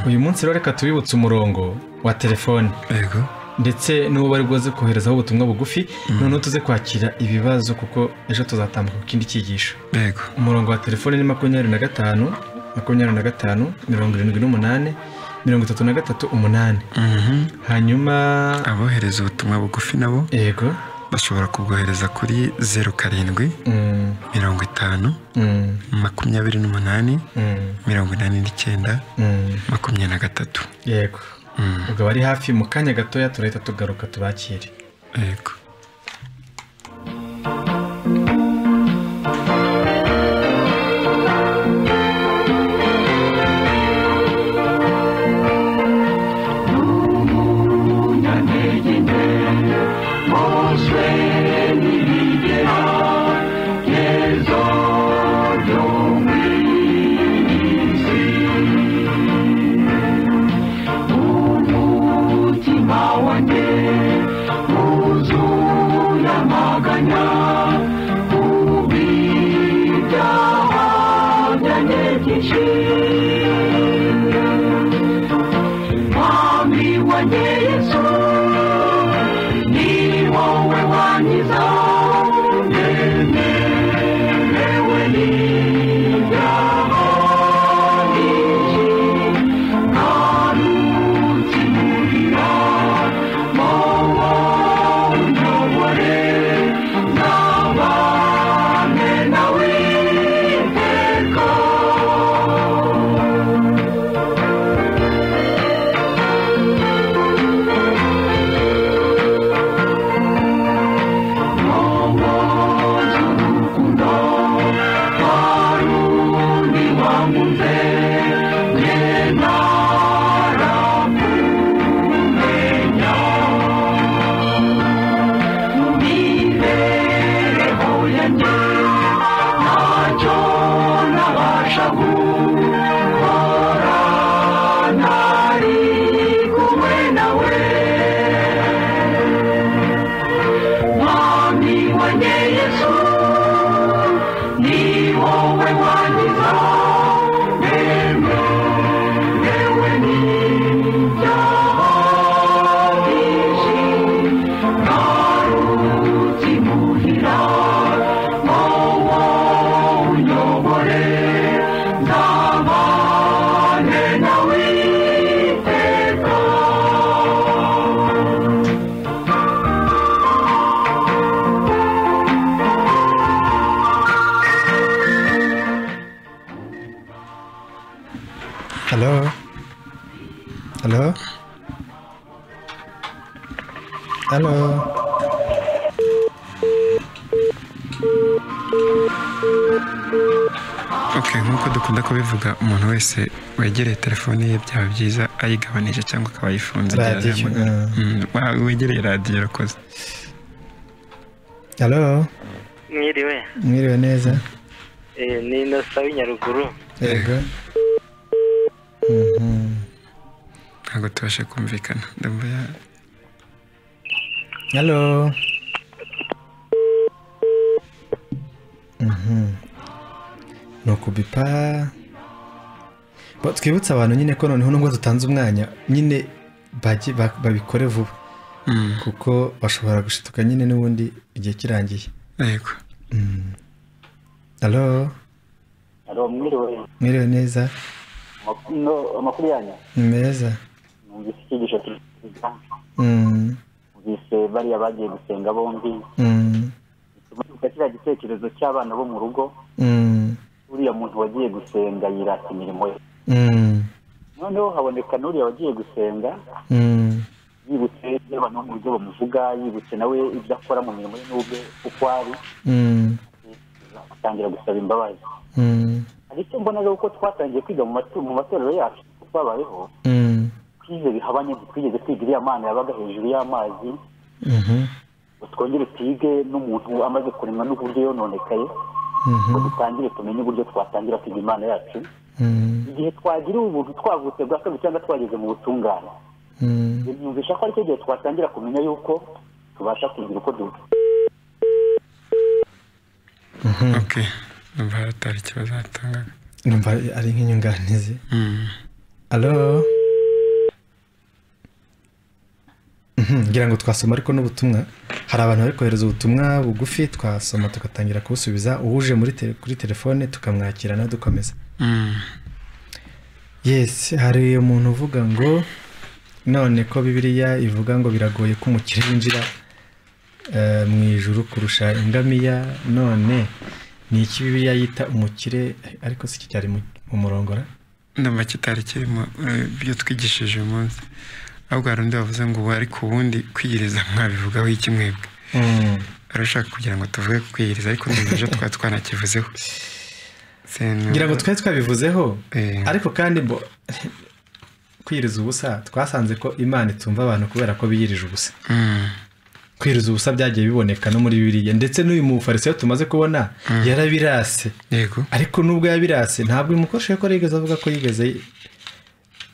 Uyu munsi rero reka tubibutse umurongo wa telefone. Yego. Ndetse n'uwo bari bwoze koherezaho ubutumwa bugufi, noneho tuze kwakira ibibazo kuko ejo tuzatambuka ku kindi cyigisho. Yego. Umurongo wa telefone ni 25 75 78 33 hanyuma abohereza ubutumwa bugufi nabo yego bashobora kubwohereza kuri 07 50 28 89 23. Yego. Ubwo bari hafi mu kanya gatoya turahita tugaruka tubakire. Yego. Hello. Hello. Hello. Okay, nkuko dukunda kubivuga umuntu wese wegereye telefone ye byaba byiza ayigabanije cyangwa akaba yifunze wegereye radio rakoze. Hello. Mwiriwe neza. Ni Innocent Nyaruguru. Yego. ntabwo tubashe kumvikana ndumva Hello. Nuko bipa twibutsa abantu nyine ko noneho nubwo dutanze umwanya nyine babikore vuba kuko bashobora gushituka nyine n'ubundi igihe kirangiye. Yego. Hello. Hello, mwiriwe neza. Amakuru yanyu meza. Numvise icyigisho numvise bariya bagiye gusenga bombi. Kiriya gitekerezo cy'abana bo mu rugo. Uriya muntu wagiye gusenga yirata imirimo ye. Noneho haboneka n'uriya wagiye gusenga yibutse abantu mu buryo bamuvuga, yibutse nawe ibyo akora mu mirimo ye n'ubwe uko ari, atangira gusaba imbabazi. Ariko mbona rero uko twatangiye kwiga mu matorero yacu twabayeho, twize bihabanye, twigeze kwiga iriya mana yabaga hejuru y'amazi, twongere twige n'umuntu amaze kuremwa n'uburyo yononekaye, dutangire tumenye uburyo twatangira kwiga imana yacu. Igihe twagira ubuntu twavutse bwa kabiri cyangwa twageze mu butungane, nyumvisha ko aricyo gihe twatangira kumenya yuko tubasha kugira uko duka. Okay, numva hatari ikibazo hatangaga. Numva ari nk'inyunganizi. Hello. Ngira ngo twasoma ariko n'ubutumwa. Hari abantu bari kohereza ubutumwa bugufi, twasoma tugatangira kubusubiza, uje kuri telefone tukamwakira na dukomeza. Yes, hari umuntu uvuga ngo none ko Bibiliya ivuga ngo biragoye ko umukire yinjira mu ijuru kurusha ingamiya, none ni iki Bibiliya yita umukire? Ariko si cyari mu murongora ndumva kitari kirimo byo twigishije uyu munsi, ahubwo hari undi wavuze ngo ariko ubundi kwiyiriza mwabivugaho iki mwebwe? Arashaka kugira ngo tuvuge kwiyiriza, ariko ndumva twanakivuzeho. Ngira ngo twabivuzeho, ariko kandi kwiyiriza ubusa twasanze ko Imana itumva abantu kubera ko biyirije ubusa. Kwiyiriza ubusa byagiye biboneka no muri Bibiliya, ndetse n'uyu mufarisayo tumaze kubona yarabirase. Yego. Ariko nubwo yabirase ntabwo umukoresha ko yigeze avuga ko yigeze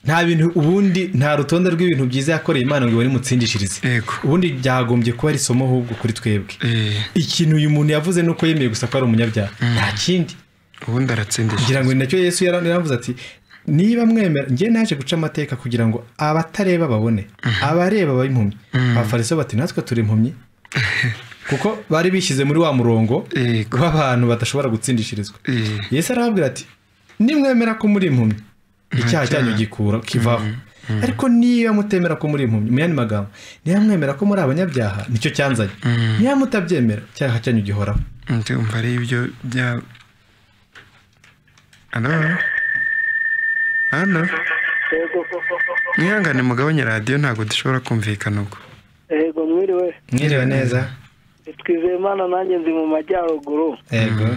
nta bintu, ubundi nta rutonde rw'ibintu byiza yakoreye Imana ngo bari mutsindishirize. Ubundi byagombye kuba ari somo ahubwo kuri twebwe. Ikintu uyu muntu yavuze nuko yemeye gusa ko ari umunyabyaha, nta kindi. Ubundi aratsindishiriza. Ngira ngo nacyo Yesu yaravuze ati niba mwemera, njye naje guca amateka kugira ngo abatareba babone, abareba babimpumye. Abafarisayo bati natwe turi impumyi, kuko bari bishyize muri wa murongo w'abantu badashobora gutsindishirizwa. Yesu arababwira ati nimwemera ko muri impumyi, icyaha cyanyu kivaho. Ariko niba mutemera ko muri impumyi, mu yandi magambo, niba mwemera ko muri abanyabyaha, nicyo cyanzanye. Niba mutabyemera, icyaha cyanyu gihoraho. Ndumva ari ibyo bya Hano mwihangane mugabanye radiyo, ntabwo dushobora kumvikana ubwo. Yego, mwiriwe neza. Twizeye Imana, nanjye ndi mu majyaruguru. Yego.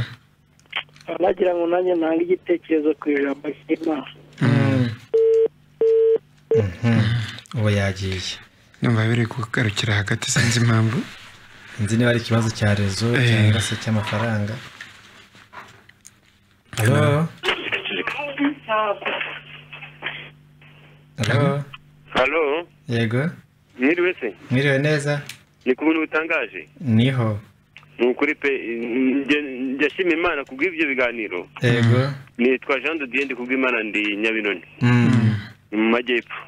Nagira ngo nanjye ntange igitekerezo ku ijambo ry'Imana. Uwo yagiye. Numva biri kugarukira hagati, sinzi impamvu. Nzi niba ari ikibazo cya rezo cyangwa se cy'amafaranga. Hello. Hello. Yego. Mwiriwe se? Mwiriwe neza. Ni ku bintu bitangaje. Niho. Nukuri pe, njyashima Imana kubw'ibyo biganiro. Yego. Nitwa Jean de Dieu, kubw'Imana ndi Nyabinoni. Mu majyepfo.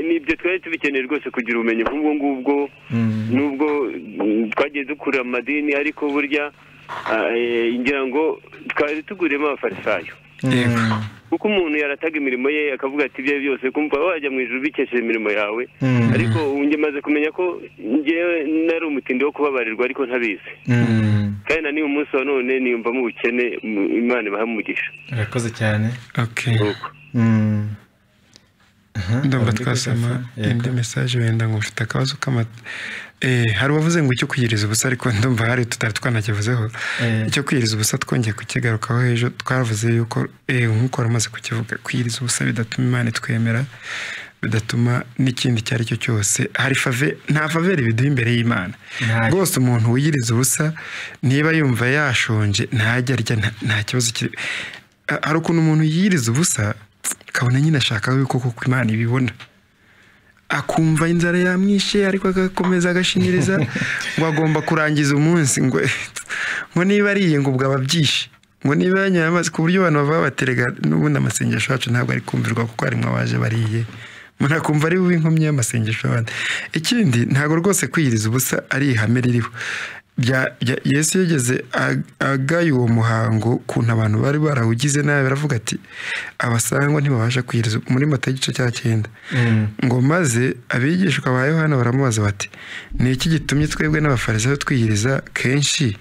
Nibyo twari tubikeneye rwose kugira ubumenyi nk'ubwo ngubwo, nubwo twagiye dukura amadini, ariko burya ngira ngo twari tuguriyemo abafarisayo. Kuko umuntu yarataga imirimo ye akavuga ati ibyo byose kumva wajya mu ijuru bikesheje imirimo yawe, ariko unge maze kumenya ko ngewe nari umutindi wo kubabarirwa ariko ntabizi. Kandi na niyo umunsi wa none niyumvamo ubukene, Imana ibaha umugisha. Urakoze cyane. Okay. Ndumva twasoma indi message wenda ngo ufite akabazo hari wavuze ngo icyo kwiyiriza ubusa, ariko ndumva hari tutari twanakivuzeho. Icyo kwiyiriza ubusa twongeye kukigarukaho ejo, twavuze yuko nk'uko waramaze kukivuga, kwiyiriza ubusa bidatuma Imana twemera, bidatuma n'ikindi cyari cyo cyose. Hari nta faveri biduha imbere y'Imana rwose. Umuntu wiyiriza ubusa niba yumva yashonje ntajya arya, nta kibazo kiri. Hari ukuntu umuntu yiyiriza ubusa akabona nyine ashaka yuko koko Imana ibibona, akumva inzara yamwishe ariko agakomeza agashinyiriza ngo agomba kurangiza umunsi, ngo niba ariye ngo ubwo ababyishe, ngo niba yanyoye amazi, ku buryo abantu bava baterega n'ubundi amasengesho yacu ntabwo ari kumvirwa kuko harimo abaje bariye, umuntu akumva ari bubi inkomyi y'amasengesho y'abandi. Ikindi ntabwo rwose kwiyiriza ubusa ari ihame ririho. Yesu yageze agaye uwo muhango kuntu abantu bari barawugize nabi, baravuga ati abasangwa ntibabasha kwiyiriza, muri Matayo igice cya 9. Ngo maze abigishwa ba Yohana baramubaza bati ni iki gitumye twebwe n'abafarisayo twiyiriza kenshi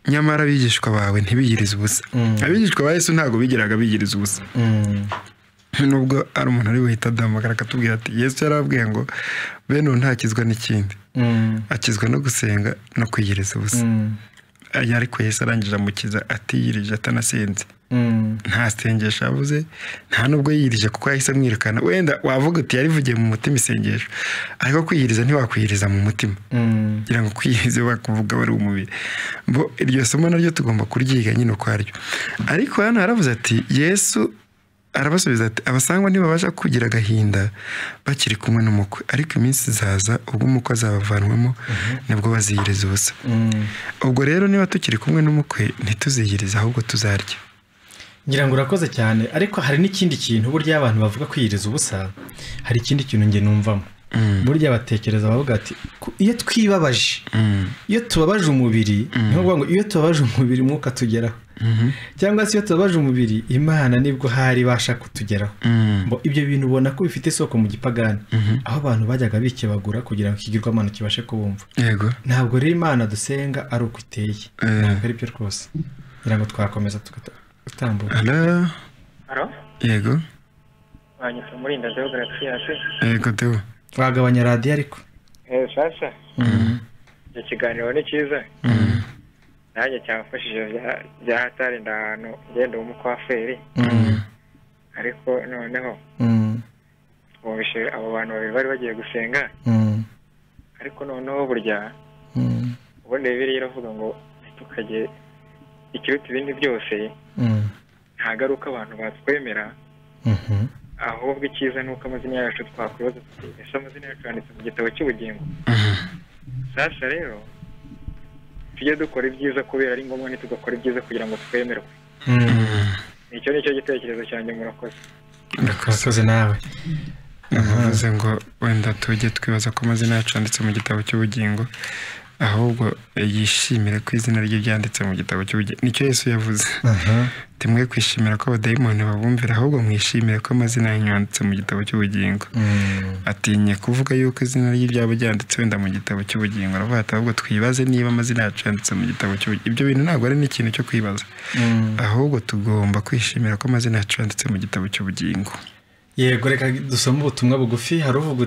nyamara abigishwa bawe ntibiyiriza ubusa? Abigishwa ba Yesu ntabwo bigiraga biyiriza ubusa, nubwo ari umuntu ari buhita adahamagara akatubwira ati Yesu yarababwiye ngo bene ubu ntakizwa n'ikindi, akizwa no gusenga no kwiyiriza ubusa. Ariko Yesu arangije amukiza atiyirije atanasenze, nta sengesho avuze, nta nubwo yiyirije kuko yahise amwirukana. Wenda wavuga uti yarivugiye mu mutima isengesho, ariko kwiyiriza ntiwakwiyiriza mu mutima, kugira ngo kwiyirize bakuvuga wari umubiri. Iryo somo naryo tugomba kuryiga nyine uko aryo. Ariko hano haravuze ati Yesu arabasubiza ati abasangwa ntibabasha kugira agahinda bakiri kumwe n'umukwe, ariko iminsi izaza ubwo umukwe azabavanwamo nibwo baziyiriza ubusa. Ubwo rero niba tukiri kumwe n'umukwe ntituziyiriza ahubwo tuzarya. Ngira ngo urakoze cyane, ariko hari n'ikindi kintu burya abantu bavuga kwiyiriza ubusa, hari ikindi kintu nge numvamo. Burya batekereza bavuga ati iyo twibabaje, iyo tubabaje umubiri, niho bavuga ngo iyo tubabaje umubiri mwuka tugeraho, cyangwa se iyo tubabaje umubiri Imana nibwo hari ibasha kutugeraho. Ibyo bintu ubona ko bifite isoko mu gipagani, aho abantu bajyaga bikebagura kugira ngo ikigirwamana kibashe kubumva. Ntabwo rero Imana dusenga ari uko iteye, ntabwo ari byo rwose. Ngira ngo twakomeza tugatambuka. Yego wanyuze muri Ndazeo Galaxy yacu. Yego Deo, wagabanya radiyo ariko. Sasa icyo kiganiro ni cyiza, nanjye cyamfashije bya hatari ndahantu ngenda umukwaferi, ariko noneho bumvishe abo bantu babiri bari bagiye gusenga, ariko noneho burya ubundi Bibiliya iravuga ngo tukajye ikiruta ibindi byose nta garuka abantu batwemera, ahubwo icyiza ni uko amazina yacu twakwibaza tuti ese amazina yacu yanditse mu gitabo cy'ubugingo. Sasa rero tujye dukora ibyiza kubera ari ngombwa, ntitugakora ibyiza kugira ngo twemerwe. Nicyo gitekerezo cyanjye. Murakoze. Murakoze nawe. Navuze ngo wenda tujye twibaza ko amazina yacu yanditse mu gitabo cy'ubugingo, ahubwo yishimire ko izina rye ryanditse mu gitabo cy'ubugingo. Nicyo Yesu yavuze. Timwe kwishimira ko abadayimoni babumvira, ahubwo mwishimire ko amazina yanyu yanditse mu gitabo cy'ubugingo. Atinye kuvuga yuko izina rye ryaba ryanditse wenda mu gitabo cy'ubugingo, aravuga ati ahubwo twibaze niba amazina yacu yanditse mu gitabo cy'ubugingo. Ibyo bintu ntabwo ari n'ikintu cyo kwibaza, ahubwo tugomba kwishimira ko amazina yacu yanditse mu gitabo cy'ubugingo. Yego, reka dusome ubutumwa bugufi. Hari uvuga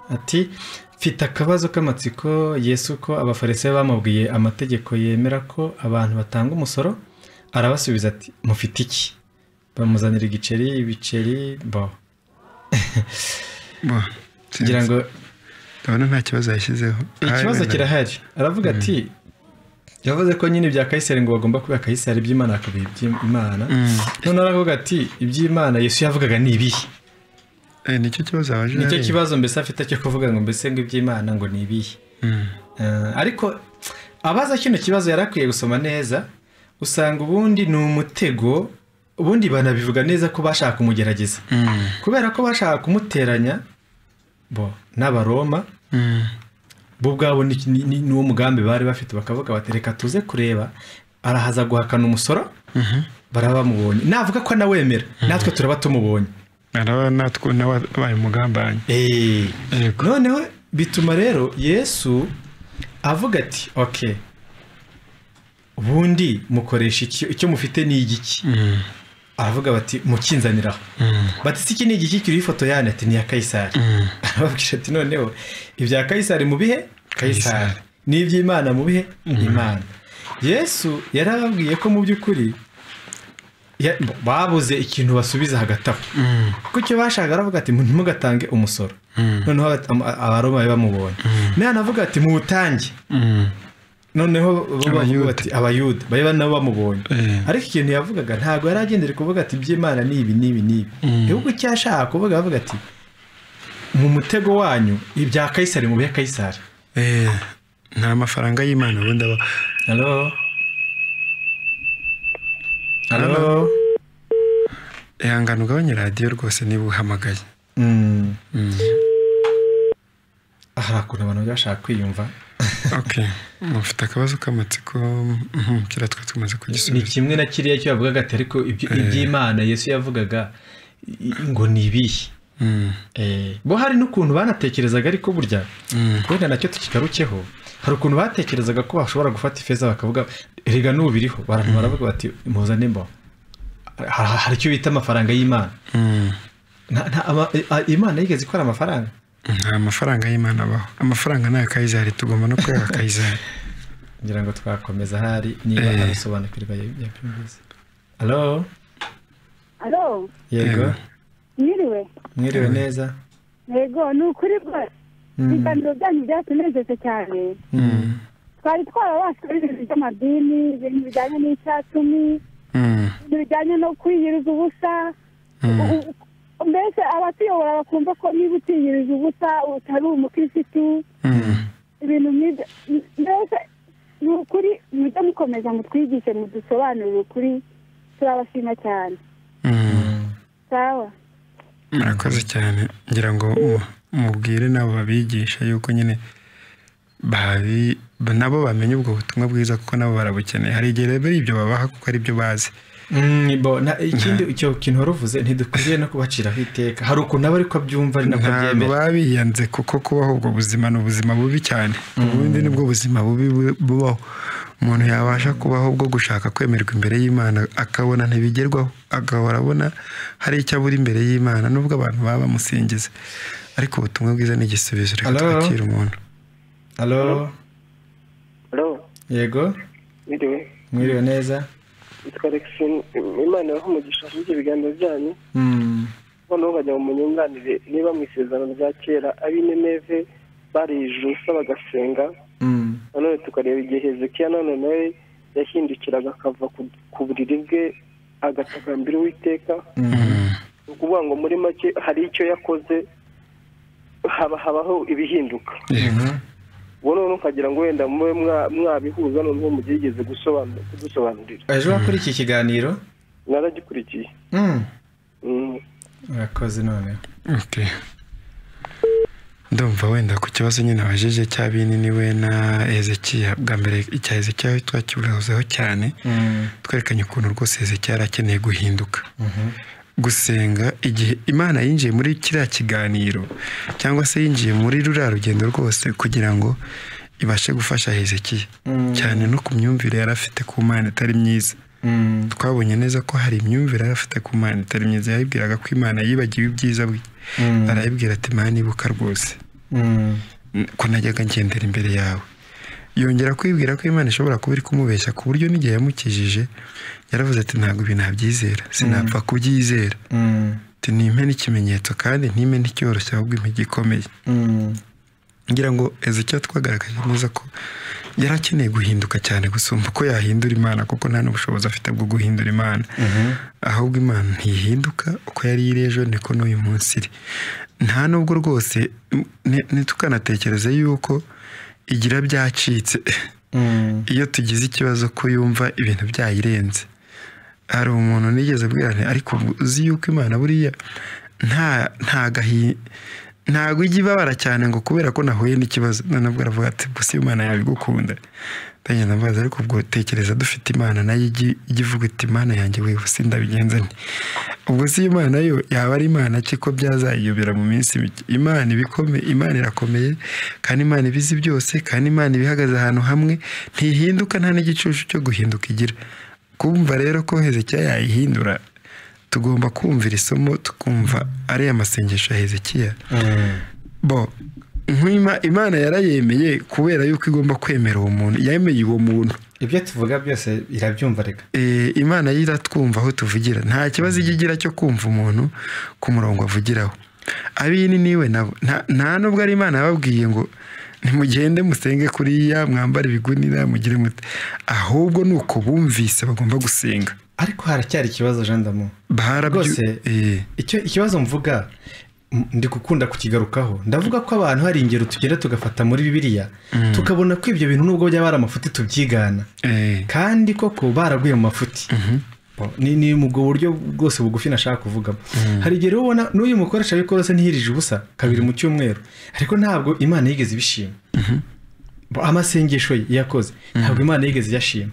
ati mfite akabazo k'amatsiko, Yesu ko abafarisayo bamubwiye amategeko yemera ko abantu batanga umusoro, arabasubiza ati mufite iki? Bamuzanira ibiceri kugira ngo ndabona nta kibazo yashyizeho. Ikibazo kirahari. Aravuga ati yavuze ko nyine ibya Kayisari ngo bagomba kuba Kayisari, iby'Imana akabiha iby'Imana. None aravuga ati iby'Imana Yesu yavugaga ni ibihe? Nicyo kibazo abaje. Nicyo kibazo mbese afite cyo kuvuga ngo mbese ngo iby'Imana ngo ni ibihe. Ariko abaza kino kibazo yarakwiye gusoma neza, usanga ubundi ni umutego. Ubundi banabivuga neza ko bashaka kumugerageza, kubera ko bashaka kumuteranya n'Abaroma. Bo ubwabo ni uwo mugambi bari bafite, bakavuga bati reka tuze kureba arahaza guhakana umusoro, baraba bamubonye navuga ko anawemera, natwe turaba tumubonye, natwe nawe abaye umugambanyi. Noneho bituma rero Yesu avuga ati okay, ubundi mukoresha icyo mufite ni igiki? Aravuga bati mukinzaniraho. Bati si iki ni igiki kiri ifoto yane? Ati ni ya Kayisari. Arababwira ati noneho ibya Kayisari mu bihe Kayisari, n'iby'Imana mu bihe Imana. Yesu yarababwiye ko mu by'ukuri babuze ikintu basubiza hagati aho, kuko icyo bashaka aravuga ati ntimugatange umusoro. Noneho Abaroma bamubonye, nawe anavuga ati muwutange. noneho bavuga bati abayuda bari nabo bamubonye ariko ikintu yavugaga ntago yari agendere kuvuga ati iby'Imana ni ibi nibi nibi ahubwo cyashaka kuvuga avuga ati mu mutego wanyu ibya Kaisari mu bya Kaisari nta mafaranga y'Imana ubundi aba. Halo ihangana ugabanye radiyo rwose niba uhamagaye. Harakuna abantu bashaka kwiyumva. Okay, mufite akabazo k'amatsiko kira twatumaze kugisubiza. Ni kimwe na kiriya cyo yavugaga ati ariko iby'Imana Yesu yavugaga ngo nibihe. Bo hari n'ukuntu banatekerezaga ariko burya kwenda nacyo tukikarukeho. Hari ukuntu batekerezaga ko bashobora gufata ifeza bakavuga erega n'ubiriho baravuga bati impuzane mbo. Hari icyo bita amafaranga y'Imana. Imana yigeze ikora amafaranga. Nta mafaranga y'Imana abaho. Amafaranga ni Kaisari tugomba no kwega Kaisari. Ngira ngo twakomeza hari niba arisobanukirwa yabyumvise. Allo? Yego. Mwiriwe neza. Yego ni ukuri bwa. Ibiganiro byanyu byatunejeje cyane. Twari twarabashwe ibintu by'amadini, ibintu bijyanye n'icyatumi, ibintu bijyanye no kwiyiriza ubusa. Mbese abatuyobora bakumva ko niba utiyiriza ubusa utari umukirisitu. Ibintu mbese ni ukuri mujye mukomeza mutwigishe mudusobanurire ukuri turabashima cyane. Sawa. Murakoze cyane ngira ngo mubwire nabo babigisha yuko nyine nabo bamenye ubwo butumwa bwiza kuko nabo barabukeneye. Hari igihe rero ibyo babaha kuko ari byo bazi. Ikindi icyo kintu waruvuze ntidukwiye no kubaciraho iteka. Hari ukuntu aba ariko abyumva ari nako byemera. Babiyanze kuko kubaho ubwo buzima ni ubuzima bubi cyane. Ubundi nibwo buzima bubi bubaho. Umuntu yabasha kubaho bwo gushaka kwemerwa imbere y'Imana akabona ntibigerwaho, agahora abona hari icyo abura imbere y'Imana nubwo abantu baba bamusingiza. Ariko ubutumwa bwiza ni igisubizo. Reka twakire umuntu. Allo? Yego. Mwiriwe neza. Yitwa Alexin, Imana yaho umugisha n'ibyo biganiro byanyu. Noneho bajya mu nyunganire niba mu isezerano rya kera ab'Nineve barijusa bagasenga. None tukareba igihe Hezekiya none nawe yahindukiraga akava ku buriri bwe agatakambira Uwiteka. Ukuvuga ngo muri make hari icyo yakoze habaho ibihinduka. Wono ukagira ngo wenda mwe mwabihuza noneho mugigeze gusobanurira. Ejo wakora iki kiganiro? Naragikurikiye. Urakoze none. Okay. Ndumva wenda ku kibazo nyine abajeje cyabini niwe na Hezekiya bwa mbere icya Hezekiya twakibuzeho cyane. Twerekanye ukuntu rwose Hezekiya arakeneye guhinduka. Gusenga igihe Imana yinjiye muri kiriya kiganiro cyangwa se yinjiye muri ruriya rugendo rwose kugira ngo ibashe gufasha Hezekiya cyane no ku myumvire yarafite ku Mana itari myiza. Twabonye neza ko hari imyumvire yarafite ku Mana itari myiza. Yayibwiraga ko Imana yibagiwe ibyiza bwe. Arayibwira ati Mana ibuka rwose ko najyaga ngendera imbere yawe. Yongera kwibwira ko Imana ishobora kuba iri kumubeshya ku buryo n'igihe yamukijije yaravuze ati ntabwo ibi nabyizera, sinapfa kubyizera. Nimpe n'ikimenyetso kandi nimpe n'icyoroshye ahubwo impe gikomeye. Ngira ngo Hezekiya twagaragaje neza ko yarakeneye guhinduka cyane gusumba uko yahindura Imana kuko nta n'ubushobozi afite bwo guhindura Imana. Ahubwo Imana ntihinduka uko yari iri ejo niko n'uyu munsi iri. Nta nubwo rwose ntitukanatekereze yuko igira byacitse iyo tugize ikibazo ko yumva ibintu byayirenze. Hari umuntu nigeze bwirane ariko uzi yuko Imana buriya ntago ijya ibabara cyane ngo kubera ko nahuye n'ikibazo nabwo aravuga ati gusa Imana yabigukunda. Ndagenda mbaza ariko ubwo tekereza dufite Imana nayo ijya ivuga iti Imana yanjye wewe sindabigenza nti ubwo si Imana yo yaba ari Imana kiko byazayiyobera mu minsi mike. Imana ibikomeye, Imana irakomeye kandi Imana ibizi byose kandi Imana ibihagaze ahantu hamwe ntihinduka nta n'igicucu cyo guhinduka igira. Kumva rero ko Hezekiya yayihindura tugomba kumvira isomo tukumva ari amasengesho ya Hezekiya. Imana yarayemeye kubera yuko igomba kwemera uwo muntu. Yemeye uwo muntu. Ibyo tuvuga byose irabyumva reka. Imana yiratwumva aho tuvugira. Nta kibazo igigira cyo kumva umuntu ku murongo avugiraho. Abini niwe nabo nta nubwo ari Imana yababwiye ngo ntimugende musenge kuriya mwambara ibigunira mugire mute ahubwo nuko bumvise bagomba gusenga ariko haracyari ikibazo Jean Damo rwose ikibazo mvuga ndi gukunda kukigarukaho ndavuga ko abantu hari ingero tugenda tugafata muri Bibiliya tukabona ko ibyo bintu nubwo byaba ari amafuti tubyigana kandi koko baraguye mu mafuti ni mu buryo bwose bugufi nashaka kuvuga hari igihe ubona n'uyu mukoresha bikorose ntihirije ubusa kabiri mu cyumweru ariko ntabwo Imana yigeze ibishima amasengesho yakoze ntabwo Imana yigeze yashima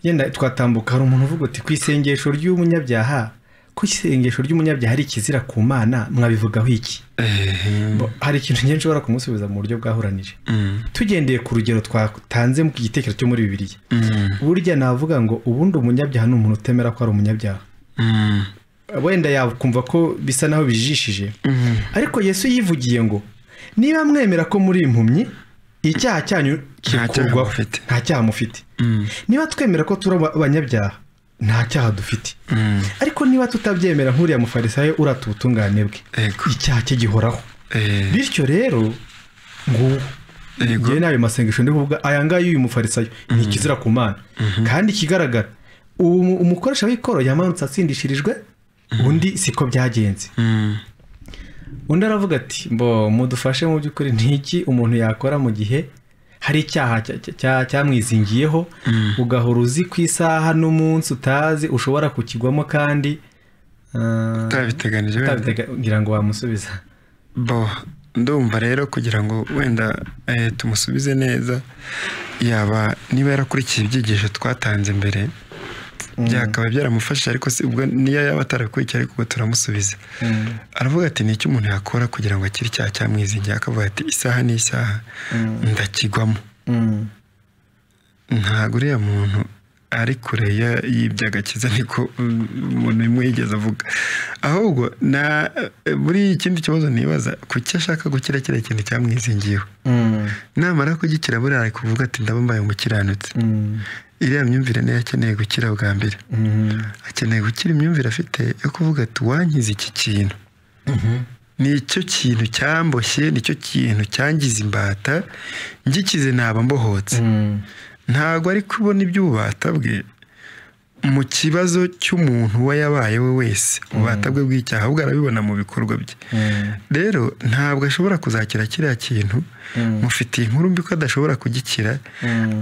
yenda twatambuka hari umuntu uvuga ati ku isengesho ry'umunyabyaha ku isengesho ry'umunyabyaha ari ikizira ku Mana mwabivugaho iki hari ikintu nyinshi nshobora kumusubiza mu buryo bwahuranije tugendeye ku rugero twatanze mu gitekerezo cyo muri Bibiliya burya navuga ngo ubundi umunyabyaha ni umuntu utemera ko ari umunyabyaha wenda yakumva ko bisa naho bijishije ariko Yesu yivugiye ngo niba mwemera ko muri impumyi icyaha cyanyu kikurwaho nta cyaha mufite niba twemera ko turi abanyabyaha nta cyaha dufite ariko niba tutabyemera nk'uriya mufarisayo urata ubutungane bwe icyaha cye gihoraho bityo rero ngo ngewe n'ayo masengesho ndi kuvuga aya ngaya y'uyu mufarisayo ni ikizira ku Mana kandi ikigaragara umukoresha w'ikoro yamanutse atsindishirijwe undi siko byagenze undi aravuga ati mudufashe mu by'ukuri ntiki umuntu yakora mu gihe hari icyaha cyamwizingiyeho ugahora uzi ku isaha n'umunsi utazi ushobora kukigwamo kandi utabiteganije ngira ngo wamusubiza ndumva rero kugira ngo wenda tumusubize neza yaba niba yarakurikiye ibyigisho twatanze mbere byakaba byaramufashije ariko ubwo niyo yaba atarakurikiye ariko ubwo turamusubiza aravuga ati ni icyo umuntu yakora kugira ngo akire icyaha cyamwizingiye akavuga ati isaha n'isaha ndakigwamo ntabwo uriya muntu ari kure y'iby'agakiza niko umuntu imwe yigeze avuga ahubwo muri ikindi kibazo nibaza kuki ashaka gukira kiriya kintu cyamwizingiyeho namara kugikira buriya ari kuvuga ati ndaba mbaye umukiranutsi iriya myumvire niyo akeneye gukira bwa mbere akeneye gukira imyumvire afite yo kuvuga ati wankize iki kintu nicyo kintu cyamboshye nicyo kintu cyangiza imbata ngikize naba mbohotse ntabwo ari kubona iby'ububata bwe mu kibazo cy'umuntu we yabaye we wese ububata bwe bw'icyaha ahubwo arabibona mu bikorwa bye rero ntabwo ashobora kuzakira kiriya kintu mufitiye inkuru mbi ko adashobora kugikira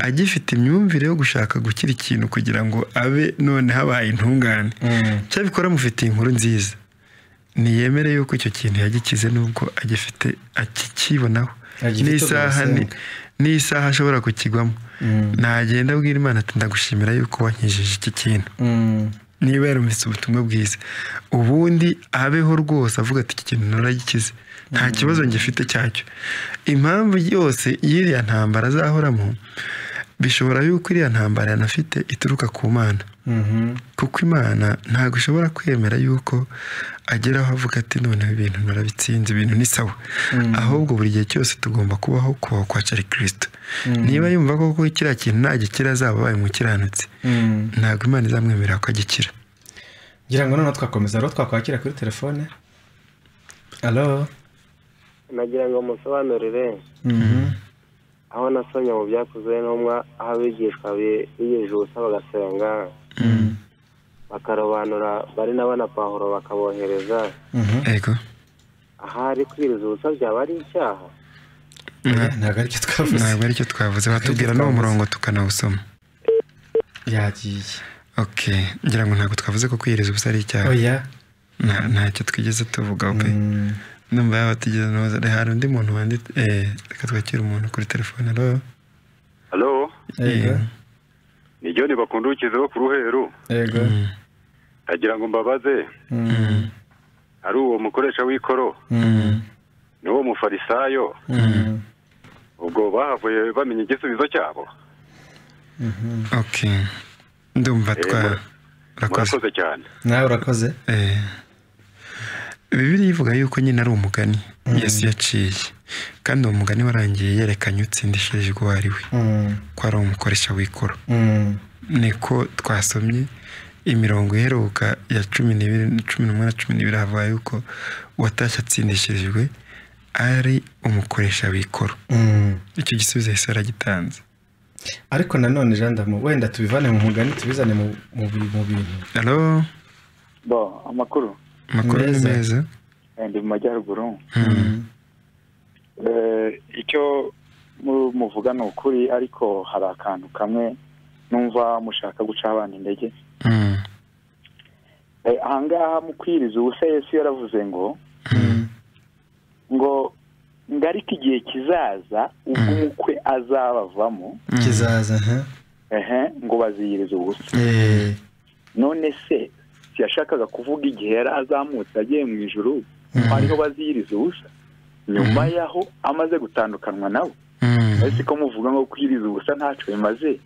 agifite imyumvire yo gushaka gukira ikintu kugira ngo abe none habaye intungane cyabikora mufitiye inkuru nziza niyemere yuko icyo kintu yagikize nubwo agifite akikibonaho n'isaha ashobora kukigwamo nagenda abwira Imana ati ndagushimira yuko wankijije iki kintu niba yarumvise ubutumwa bwiza ubundi abeho rwose avuga ati iki kintu naragikize nta kibazo ngifite cyacyo impamvu yose y'iriya ntambara azahoramo bishobora yuko iriya ntambara yanafite ituruka ku Mana kuko Imana ntabwo ishobora kwemera yuko ageraho avuga ati noneho ibintu narabitsinze ibintu ni sawa ahubwo buri gihe cyose tugomba kubaho kwa Kristo niba yumva ko kiriya kintu nagikira azaba abaye umukiranutsi ntabwo Imana izamwemerera ko agikira ngira ngo noneho twakomeza rero twakwakira kuri telefone alo nagira ngo musobanurire aho nasomye mu byakozwe n'umwa aho abigishwa biyeje ubusa bagasenga bakarobanura bari nabo na Pawulo bakabohereza yego ahari kwiriza ubusa byaba ari icyaha ntabwo aricyo twavuze batubwira n'uwo murongo tukanawusoma yagiye ngira ngo ntabwo twavuze ko kwiriza ubusa ari icyaha ntacyo twigeze tuvuga numva yaba tugeze neza hari undi muntu wanditse reka twakire umuntu kuri telefone halo ni John bakundukizeho ku Ruheru yego agira ngo mbabaze ari uwo mukoresha w'ikoro n'uwo mufarisayo ubwo bahavuye bamenye igisubizo cyabo ndumva murakoze cyane nawe urakoze Bibiliya ivuga yuko nyine ari umugani Yesu yaciye kandi uwo mugani warangiye yerekanye utsindishije uwo ari we ko ari umukoresha w'ikoro niko twasomye imirongo iheruka ya 11 na 12 havuga yuko uwatashye atsindishirijwe ari umukoresha w'ikoro. Icyo gisubizo Yesu aragitanze. Ariko nanone Jean Damu wenda tubivane mu mugani tubizane mu bintu. Hello. Amakuru ni meza. Ndi mu majyaruguru. Icyo muvuga ni ukuri, ariko hari akantu kamwe numva mushaka guca abana intege. Ahangaha mu kwiriza ubusa Yesu yaravuze ngo ariko igihe kizaza ubwo umukwe azabavamo kizaza ngo baziyirize ubusa. None se yashakaga kuvuga igihe yari azamutse agiye mu ijuru ariho baziyiriza ubusa nyuma yaho amaze gutandukanwa nabo? Ese ko muvuga ngo kwiriza ubusa ntacyo bimaze,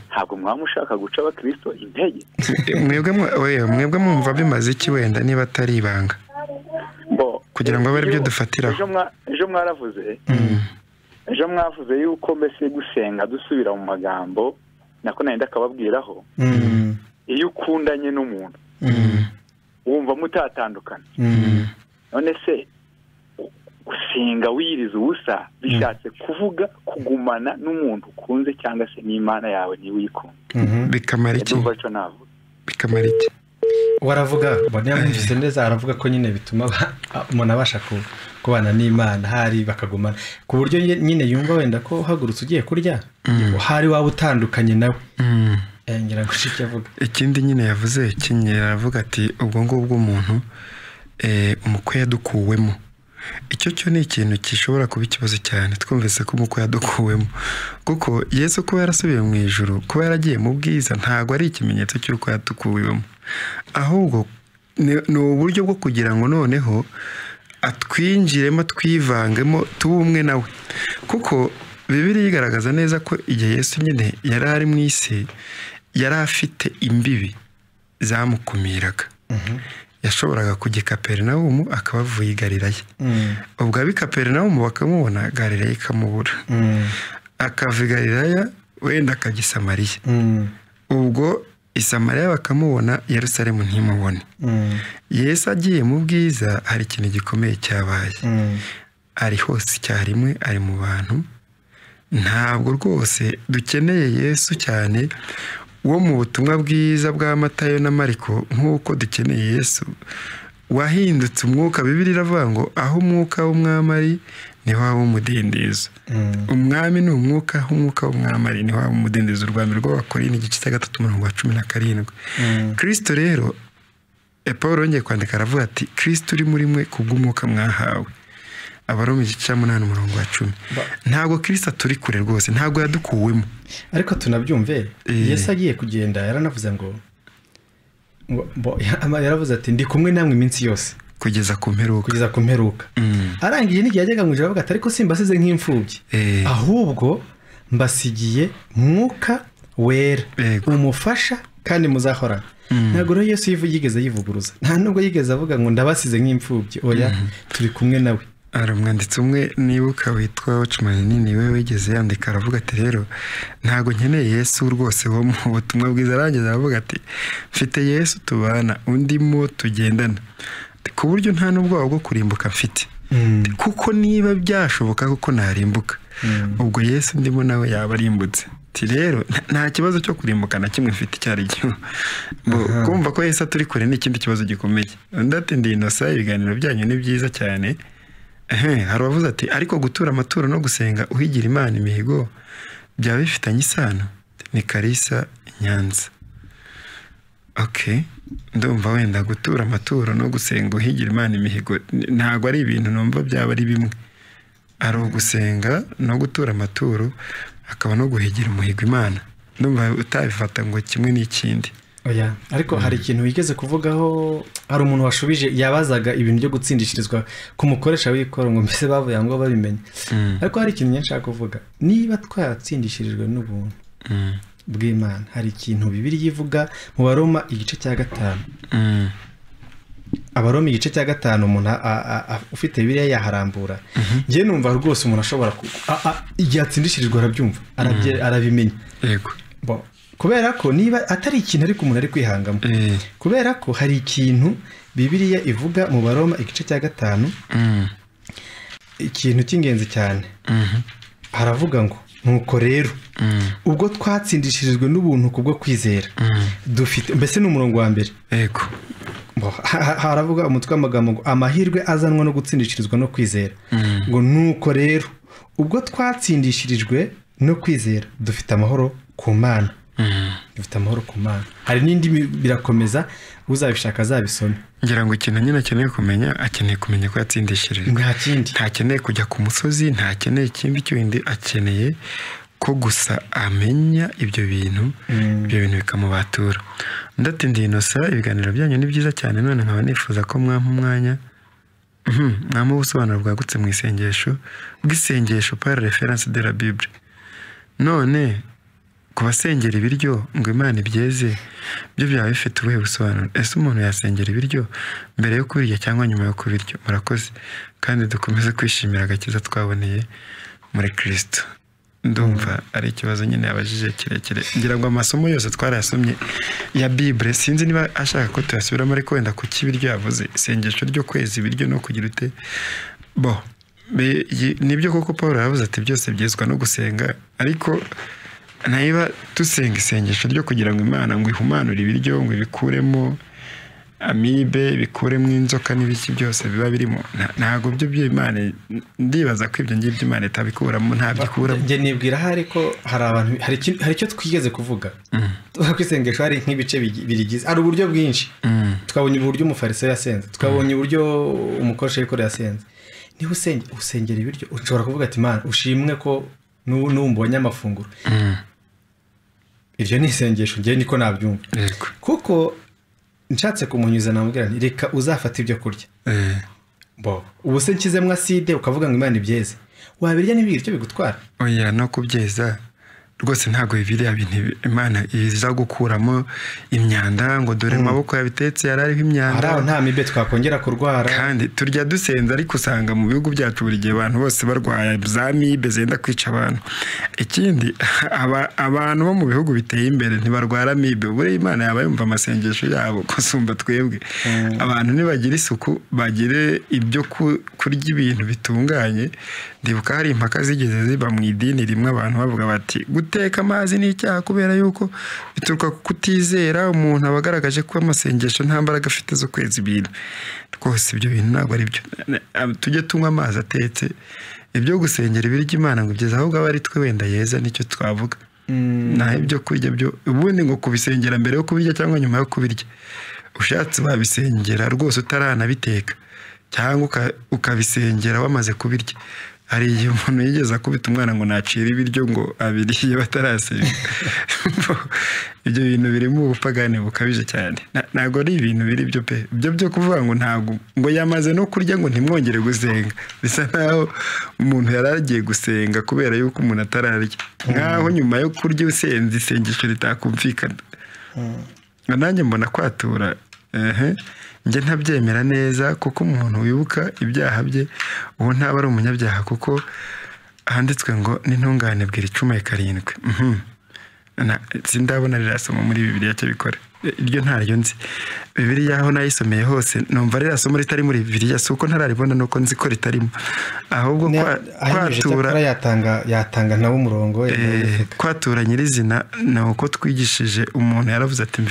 ntabwo mwamushaka guca abakristo intege? Mwebwe mwumva bimaze iki wenda niba atari ibanga kugira ngo abe ari byo dufatiraho? Ejo mwavuze yuko mbese gusenga dusubira mu magambo nako nari ndakababwiraho, iyo ukundanye n'umuntu wumva mutatandukana, none se gusenga wiyiriza ubusa bishatse kuvuga kugumana n'umuntu ukunze cyangwa se n'Imana yawe niwe uyikunda. Bikamara iki? Bikamara iki? Waravuga banyamvise neza, aravuga ko nyine bituma umuntu abasha kubana n'Imana hari bakagumana ku buryo nyine yumva wenda ko uhagurutse ugiye kurya hari waba utandukanye nawe. Ngira ngo shike avuga ikindi nyine yavuze kinyera, aravuga ati ubwo ngubwo umuntu umukwe yadukuwemo. Icyo cyo ni ikintu gishobora kuba ikibazo cyane twumvise ko umukwe yadukuwemo, kuko Yesu kuba yarasubiye mu ijuru, kuba yaragiye mu bwiza ntago ari ikimenyetso cy'uko yadukuwemo, ahubwo ni uburyo bwo kugira ngo noneho atwinjiremo twivangemo tube umwe nawe. Kuko Bibiliya igaragaza neza ko igihe Yesu nyine yari ari mu isi yari afite imbibi zamukumiraga. Yashoboraga kujya Kaperinawumu akaba avuye i Galilaya, ubwo abi Kaperinawumu bakamubona, Galilaya ikamubura, akava i Galilaya wenda akajya i Samariya, ubwo i Samariya bakamubona, Yerusalemu ntimubone. Yesu agiye mu bwiza hari ikintu gikomeye cyabaye, ari hose icyarimwe, ari mu bantu. Ntabwo rwose dukeneye Yesu cyane wo mu butumwa bwiza bwa Matayo na Mariko nk'uko dukeneye Yesu wahindutse umwuka. Bibiliya iravuga ngo aho umwuka w'umwami ari niho haba umudendezo. Umwami ni umwuka, aho umwuka w'umwami ari niho haba umudendezo. Urwami rw'Abakorinto igice cya 3:17. Kristo rero Paulo yongeye kwandika aravuga ati Kristo uri muri mwe kubw'umwuka mwahawe. Abaroma igice cya 8:10. Ntabwo Kristo turi kure rwose, ntabwo yadukuwemo. Ariko tunabyumve Yesu agiye kugenda yaranavuze ngo yaravuze ati ndi kumwe namwe iminsi yose kugeza ku mperuka. Arangiye n'igihe yajyaga mu ijuru avuga ati ariko simbasize nk'imfubyi, ahubwo mbasigiye mwuka wera umufasha kandi muzahorana. Ntabwo rero Yesu yigeze yivuguruza, nta nubwo yigeze avuga ngo ndabasize nk'imfubyi. Oya, turi kumwe nawe. Hari umwanditsi umwe nibuka witwa Watchman niwe wigeze yandika aravuga ati rero ntago nkeneye Yesu rwose wo mu butumwa bwiza. Arangiza aravuga ati mfite Yesu tubana, undimo tugendana, ku buryo nta n'ubwoba bwo kurimbuka mfite, kuko niba byashoboka kuko narimbuka ubwo Yesu ndimo nawe yaba arimbutse. Rero nta kibazo cyo kurimbuka na kimwe mfite cyari cyo. Kumva ko Yesu turi kure ni ikindi kibazo gikomeye. Undi ati ndi Innocent, ibiganiro byanyu ni byiza cyane. Hari abavuze ati ariko gutura amaturo no gusenga uhigira Imana imihigo byaba bifitanye isano? Ni Kalisa Nyanza. Ndumva wenda gutura amaturo no gusenga uhigira Imana imihigo ntago ari ibintu numva byaba ari bimwe. Ari ugusenga no gutura amaturo akaba no guhigira umuhigo Imana, ndumva utabifata ngo kimwe n'ikindi. Oya, ariko hari ikintu wigeze kuvugaho, hari umuntu washubije yabazaga ibintu byo gutsindishirizwa ku mukoresha w'ikoro ngo mbese bavuye ngo babimenye. Ariko hari ikintu nshaka kuvuga, niba twaratsindishirijwe n'ubuntu bw'Imana, hari ikintu Bibiliya ivuga mu Baroma igice cya 5. Abaroma igice cya 5 umuntu ufite Bibiliya yaharambura. Ngiye numva rwose umuntu ashobora yatsindishirijwe arabyumva, arabimenya. Yego. Kubera ko niba atari ikintu ariko umuntu ari kwihangamo, kubera ko hari ikintu Bibiliya ivuga mu Baroma igice cya 5 ikintu cy'ingenzi cyane haravuga ngo nuko rero ubwo twatsindishirijwe n'ubuntu kubwo kwizera dufite mbese n'umurongo wa mbere yego haravuga umutwe w'amagambo ngo amahirwe azanwa no gutsindishirizwa no kwizera ngo nuko rero ubwo twatsindishirijwe no kwizera dufite amahoro ku Mana dufite amahoro ku Mana. Hari n'indi birakomeza uzabishaka azabisome. Ngira ngo ikintu nyine akeneye kumenya ko yatsindishirijwe. Nta kindi. Ntakeneye kujya ku musozi, ntakeneye ikindi cyindi, akeneye ko gusa amenya ibyo bintu bikamubatura. Ndatindiye Innocent, ibiganiro byanyu ni byiza cyane, none nkaba nifuza ko mwampa umwanya mwampa ubusobanuro bwagutse mu isengesho bw'isengesho par référence de la Bible. None kubasengera ibiryo ngo Imana ibyeze byo byaba bifite ubuhe busobanuro? Ese umuntu yasengera ibiryo mbere yo kubirya cyangwa nyuma yo kubirya? Murakoze kandi dukomeze kwishimira agakiza twaboneye muri Kristo. Ndumva ari ikibazo nyine yabajije kirekire. Ngira ngo amasomo yose twarayasomye ya Bible, sinzi niba ashaka ko tuyasubiramo, ariko wenda ku kibiryo yavuze isengesho ryo kwezi ibiryo no kugira ute bo nibyo koko Paul yavuze ati byose byezwa no gusenga, ariko naiba tusenga isengesho ryo kugira ngo Imana ngo ihumanure ibiryo ngo ibikuremo amibe bikuremo inzoka n'ibiki byose biba birimo, ntago byo by'Imana. Ndibaza ko ibyo ngibyo Imana itabikuramo, ntabyikuramo. Nge nibwira ariko hari abantu hari icyo twigeze kuvuga kwisengesho hari nk'ibice birigize, ari uburyo bwinshi. Twabonye uburyo umufarisayo yasenze, twabonye uburyo umukoresha y'ikoro yasenze. Niba usengera ibiryo ushobora kuvuga ati Imana ushimwe ko numbonye amafunguro. Iryo ni isengesho ngiye niko nabyumva, kuko nshatse kumunyuza namubwira nti reka uzafata ibyo kurya bo ubu se nkizemwe aside ukavuga ngo Imana ibyeze, wabirya n'ibiryo bigutwara? Oya, no kubyeza rwose ntago bibiriya bintu Imana iza gukuramo imyanda ngo dore maboko yabitetse yarariho imyanda. Araho nta mibe twakongera kurwara, kandi turya dusenza, ariko usanga mu bihugu byacu buri gihe abantu bose barwaye za mibe zenda kwica abantu. Ikindi abantu bo mu bihugu biteye imbere ntibarwara mibe, buri Imana yaba yumva amasengesho yabo kusumba twebwe. Abantu nibagira isuku, bagire ibyo kurya ibintu bitunganye. Ndibuka hari impaka zigeze ziba mu idini rimwe, abantu bavuga bati guteka amazi ni icyaha kubera yuko bituruka ku kutizera. Umuntu abagaragaje ko amasengesho nta mbaraga afite zo kweza ibintu. Rwose ibyo bintu ntabwo ari byo. Tujye tunywa amazi atetse, ibyo gusengera ibiryo Imana ngo bigeze ahubwo aba ari twe wenda yeza, nicyo twavuga. Naho ibyo kurya byo ubundi ngo kubisengera mbere yo kubirya cyangwa nyuma yo kubirya, ushatse babisengera rwose utaranabiteka, cyangwa ukabisengera wamaze kubirya. Hari igihe umuntu yigeze akubita umwana ngo nacira ibiryo ngo abiriye batarasenga. Ibyo bintu birimo ubupagani bukabije cyane, ntago ari ibintu biri byo pe. Ibyo byo kuvuga ngo ntago ngo yamaze no kurya ngo ntimwongere gusenga, bisa naho umuntu yaragiye gusenga kubera yuko umuntu atararya, nkaho nyuma yo kurya usenze isengesho ritakumvikana. Nanjye mbona kwatura nge ntabyemera neza, kuko umuntu wibuka ibyaha bye uwo ntaba ari umunyabyaha, kuko handitswe ngo n'intungane bwira 17. Sindabona rirasoma muri Bibiliya cyo bikora iryo ntaryo nzi. Bibiliya aho nayisomeye hose numva rirasoma ritari muri Bibiliya, suko ntararibona nuko nzi ko ritarimo, ahubwo kwatura yatanga nawo umurongo kwatura nyirizina nuko twigishije. Umuntu yaravuze ati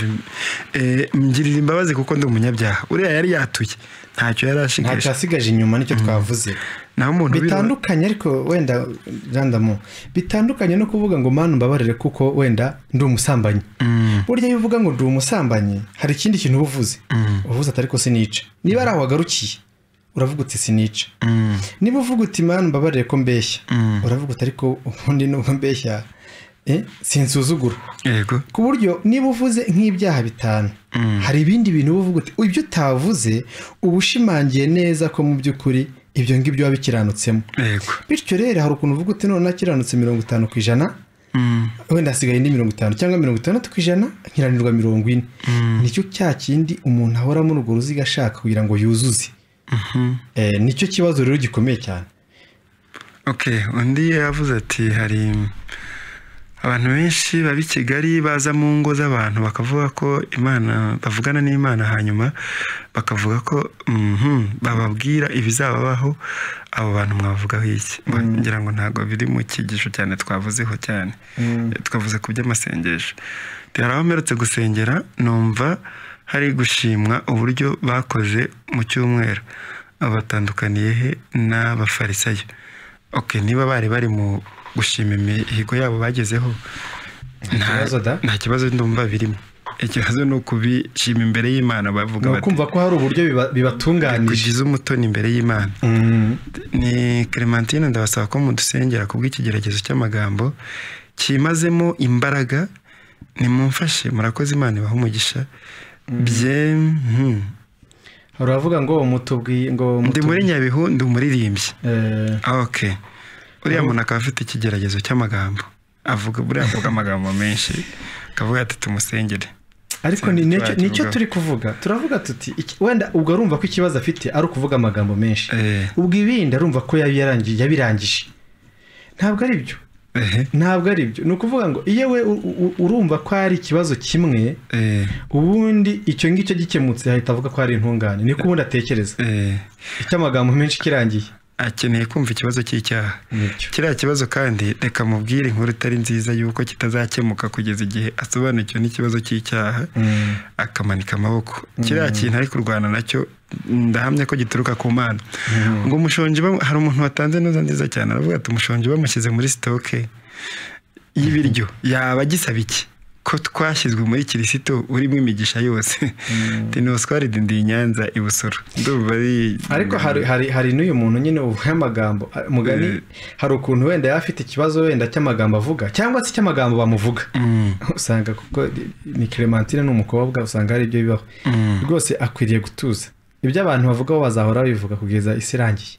ngirira imbabazi kuko ndi umunyabyaha. Uriya yari yatuye, ntacyo yarashigaje, ntacyo asigaje inyuma, nicyo twavuze. Naho umuntu bitandukanye, ariko wenda randamo bitandukanye no kuvuga ngo Mana mbabarire kuko wenda ndi umusambanyi. Burya iyo uvuga ngo ndi umusambanyi hari ikindi kintu uvuze, uvuze atari ko sinica. Niba ari aho wagarukiye uravuga uti sinica. Niba uvuga uti Mana mbabarire ko mbeshya, uravuga uti ariko ubundi nubwo mbeshya sinsuzugura. Yego. Ku buryo niba uvuze nk'ibyaha 5 hari ibindi bintu uvuga uti ibyo utavuze ubushimangiye neza ko mu by'ukuri ibyo ngibyo wabikiranutsemo. Yego. Bityo rero hari ukuntu uvuga uti none nakiranutse 50%, wenda hasigaye indi 50 cyangwa 60%, nkiranirwa 40. Nicyo cya kindi umuntu ahora muri urwo ruziga ashaka kugira ngo yuzuze. Nicyo kibazo rero gikomeye cyane. Okay, undi yavuze ati hari abantu benshi baba i Kigali baza mu ngo z'abantu bakavuga ko Imana bavugana n'Imana hanyuma bakavuga ko bababwira ibizababaho. Abo bantu mwavugaho iki? Ngira ngo ntago biri mu kigisho cyane twavuzeho cyane. Twavuze ku by'amasengesho. Aho mperutse gusengera numva hari gushimwa uburyo bakoze mu cyumweru. Abatandukaniye he n'abafarisayo? Niba bari mu gushima imihigo yabo bagezeho, nta kibazo ndumva birimo. Ikibazo ni ukubishima imbere y'Imana, bavuga bati kumva ko hari uburyo bibatunganije, kugize umutoni imbere y'Imana. Ni Clementine, ndabasaba ko mudusengera kubw'ikigeragezo cy'amagambo kimazemo imbaraga. Nimumfashe, murakoze, Imana ibahe umugisha. Uravuga ngo umutubwi ngo ndi muri Nyabihu, ndi umuririmbyi. Uriya muntu akaba afite ikigeragezo cy'amagambo, avuga amagambo menshi, akavuga ati tumusengere. Ariko nicyo turi kuvuga, turavuga tuti wenda ubwo arumva ko ikibazo afite ari ukuvuga amagambo menshi, ubwo ibindi arumva ko yabirangije. Ntabwo ari byo, ntabwo ari byo. Ni ukuvuga ngo iyo we urumva ko ari ikibazo kimwe, ubundi icyo ngicyo gikemutse ahita avuga ko ari intungane. Niko ubundi atekereza. Icy'amagambo menshi kirangiye, akeneye kumva ikibazo cy'icyaha. Kiriya kibazo kandi reka mubwire inkuru itari nziza yuko kitazakemuka kugeza igihe asobanukiwe n'ikibazo cy'icyaha akamanika amaboko. Kiriya kintu ari kurwana nacyo ndahamya ko gituruka ku Mana. Ngo umushonji, hari umuntu watanze neza nziza cyane, aravuga ati umushonji bamushyize muri sitoke y'ibiryo yaba agisaba iki? Ko twashyizwe muri Kirisito urimo imigisha yose. Dinosquare ndi Nyanza i Busoro. Ariko hari n'uyu muntu nyine uvuye amagambo mugani, hari ukuntu wenda yafite ikibazo wenda cy'amagambo avuga cyangwa se cy'amagambo bamuvuga. Usanga kuko ni Clementine n'umukobwa, usanga hari ibyo bibaho. Rwose akwiriye gutuza. Ibyo abantu bavugaho bazahora bivuga kugeza isi irangiye.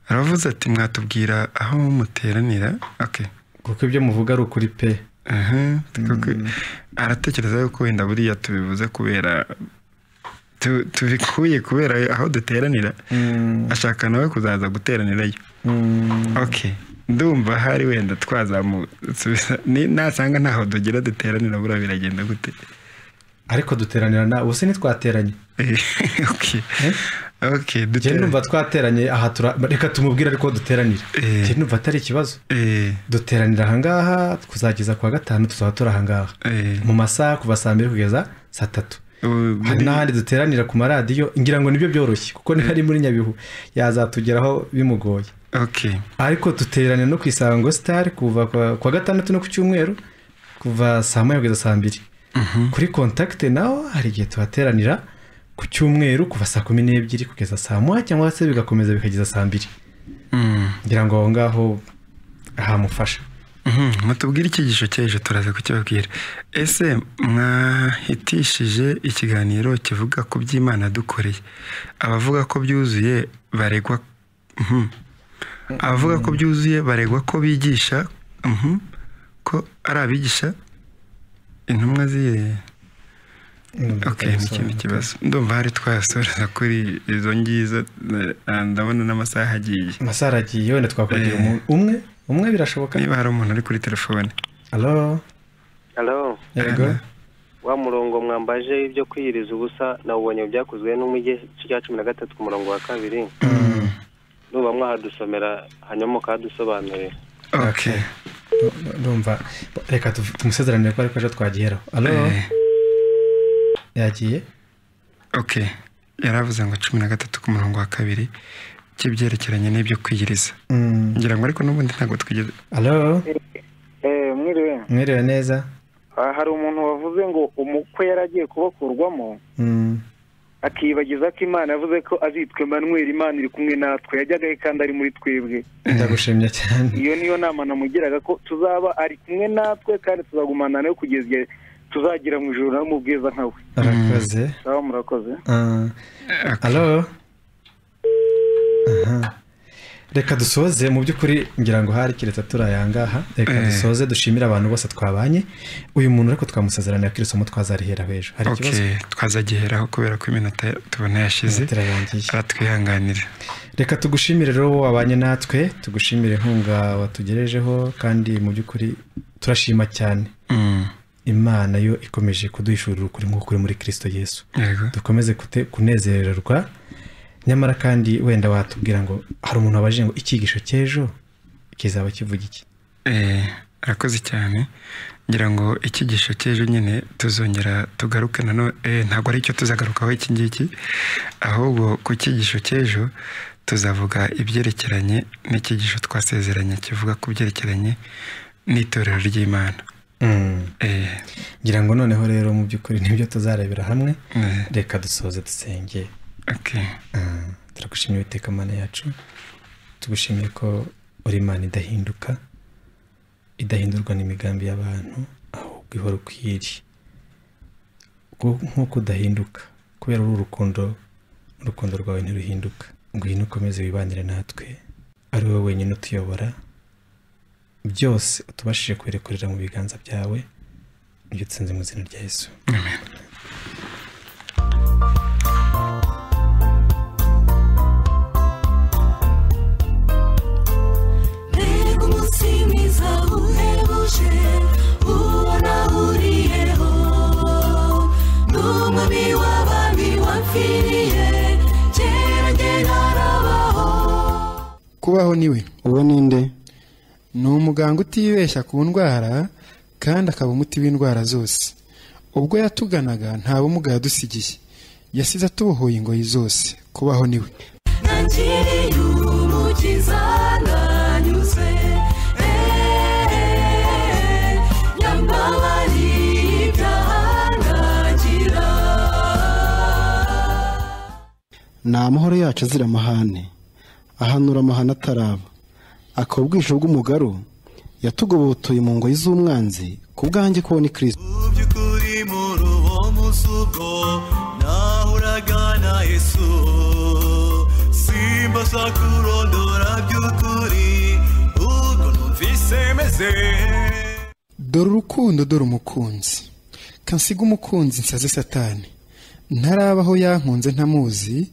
Aravuze ati mwatubwira aho muteranira. Kuko ibyo muvuga ari ukuri pe. Aratekereza yuko wenda buriya tubivuze kubera tubikuye kubera aho duteranira, ashaka nawe kuzaza guteranirayo. Ndumva hari wenda twazamusubiza, nasanga ntaho dugira duteranira buriya biragenda gute? Ariko duteranira na ubuse ntitwateranye. Ndumva twateranye aha, reka tumubwire ariko duteranira. Ndumva atari ikibazo. Duteranira ahangaha kuzageza kwa gatanu, tuzaba turi ahangaha mu masaha kuva saa 2 kugeza saa 3. Hari n'ahandi duteranira ku maradiyo, ngira ngo nibyo byoroshye kuko ntari muri Nyabihu yazatugeraho bimugoye. Ariko duteranira no ku Isango Star kuva kwa gatandatu no ku cyumweru kuva saa 1 kugeza saa 2. Kuri Contact naho hari igihe tuhateranira ku cyumweru kuva saa 12 kugeza saa 1 cyangwa se bigakomeza bikageza saa 2. Ngira ngo aho ngaho hamufasha. Mutubwire ikigisho cyeje turaza kucyabwira. Ese mwahitishije ikiganiro kivuga ku by'Imana dukoreye. Abavuga ko byuzuye baregwa abavuga ko byuzuye baregwa ko bigisha ko ari abigisha intumwa ziye. N'ikindi kibazo ndumva hari twasoreza kuri izo ngizo, ndabona n'amasaha agiye. Amasaha agiye, wenda twakwagira umuntu umwe birashoboka. Niba hari umuntu ari kuri telefone. Halo. Yego. Wa murongo mwambaje ibyo kwiyiriza ubusa nawubonye byakozwe n'umujye cya 13 ku murongo wa 2. Nuba mwahadusomera hanyuma kadusobanurira. Ndumva reka tumusezerane ko ariko twagihera. Yagiye. Yaravuze ngo 13 ku murongo wa 2 kibyerekeranye n'ibyo kwiyiriza. Ngira ngo ariko n'ubundi ntago twigeze. Mwiriwe neza. Hari umuntu wavuze ngo umukwe yaragiye kubakurwamo, akibagiza ko Imana yavuze ko azitwe Emmanuel, Imana iri kumwe natwe, yajyaga kandi ari muri twebwe. Ndagushimye cyane. Iyo niyo nama namugiraga ko tuzaba ari kumwe natwe kandi tuzagumana nawe kugeza igihe tuzagira mu ijuru no mu bwiza nkawe. Arakoze. Murakoze. reka dusoze mu by'ukuri ngira ngo hari kireta turayangaha reka dusoze dushimira abantu bose twabanye uyu muntu ariko twamusezerana yakira isomo twazarihera hejo hari ikibazo twazagiheraho kubera ko iminota tubona yashize aratwihanganira reka tugushimire rero wabanye natwe tugushimire inkunga watugerejeho kandi mu by'ukuri turashima cyane Imana yo ikomeje kuduhishurira ukuri nk'ukuri muri Kristo Yesu dukomeze kunezererwa nyamara kandi wenda watubwira ngo hari umuntu wabaje ngo ikigisho cyejo kizaba kivuga iki arakoze cyane ngira ngo ikigisho cyejo nyine tuzongera tugaruke ntabwo ari cyo tuzagarukaho iki ngiki ahubwo ku kigisho cyejo tuzavuga ibyerekeranye n'ikigisho twasezeranye kivuga ku byerekeranye n'itorero ry'Imana ngira ngo noneho rero mu by'ukuri nibyo tuzarebera hamwe reka dusoze dusenge turagushimiye Uwiteka Mana yacu tugushimiye ko uri Imana idahinduka idahindurwa n'imigambi y'abantu ahubwo ihora ukwiriye nk'uko udahinduka kubera urukundo rwawe ntiruhinduka ngwino ukomeze wibanire natwe ari wowe wenyine utuyobora byose utubashije kwerekurira mu biganza byawe ibyo tsinze mu izina rya Yesu amen. Kubaho niwe uwo ninde ni umuganga utibeshya ku ndwara kandi akaba umuti w'indwara zose ubwo yatuganaga nta bumuga yadusigiye yasize atubohoye ingoyi zose kubaho niwe ni amahoro yacu azira amahane ahanura amahane ataraba akaba ubwisho bw'umugaru yatugobotoye mu ngoyi z'umwanzi ku bwanjye ko ni Kristo by'ukuri muri uwo munsi ubwo nahuraga na Yesu simbasha kurondora by'ukuri ubwo numvise meze dore urukundo dore umukunzi kansiga umukunzi nsaze Satani ntarabaho yankunze ntamuzi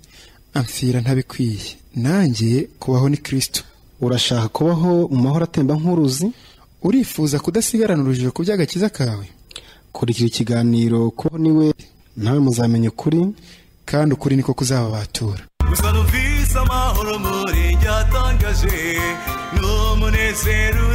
amfira ntabikwiye nanjye kubaho ni Kristo urashaka kubaho mu mahoro atemba nk'uruzi urifuza kudasigarana urujijo ku by'agakiza kawe kurikira ikiganiro kubaho niwe nawe muzamenya ukuri kandi ukuri niko kuzababatura gusa numvise amahoro muri ryatangaje n'umunezero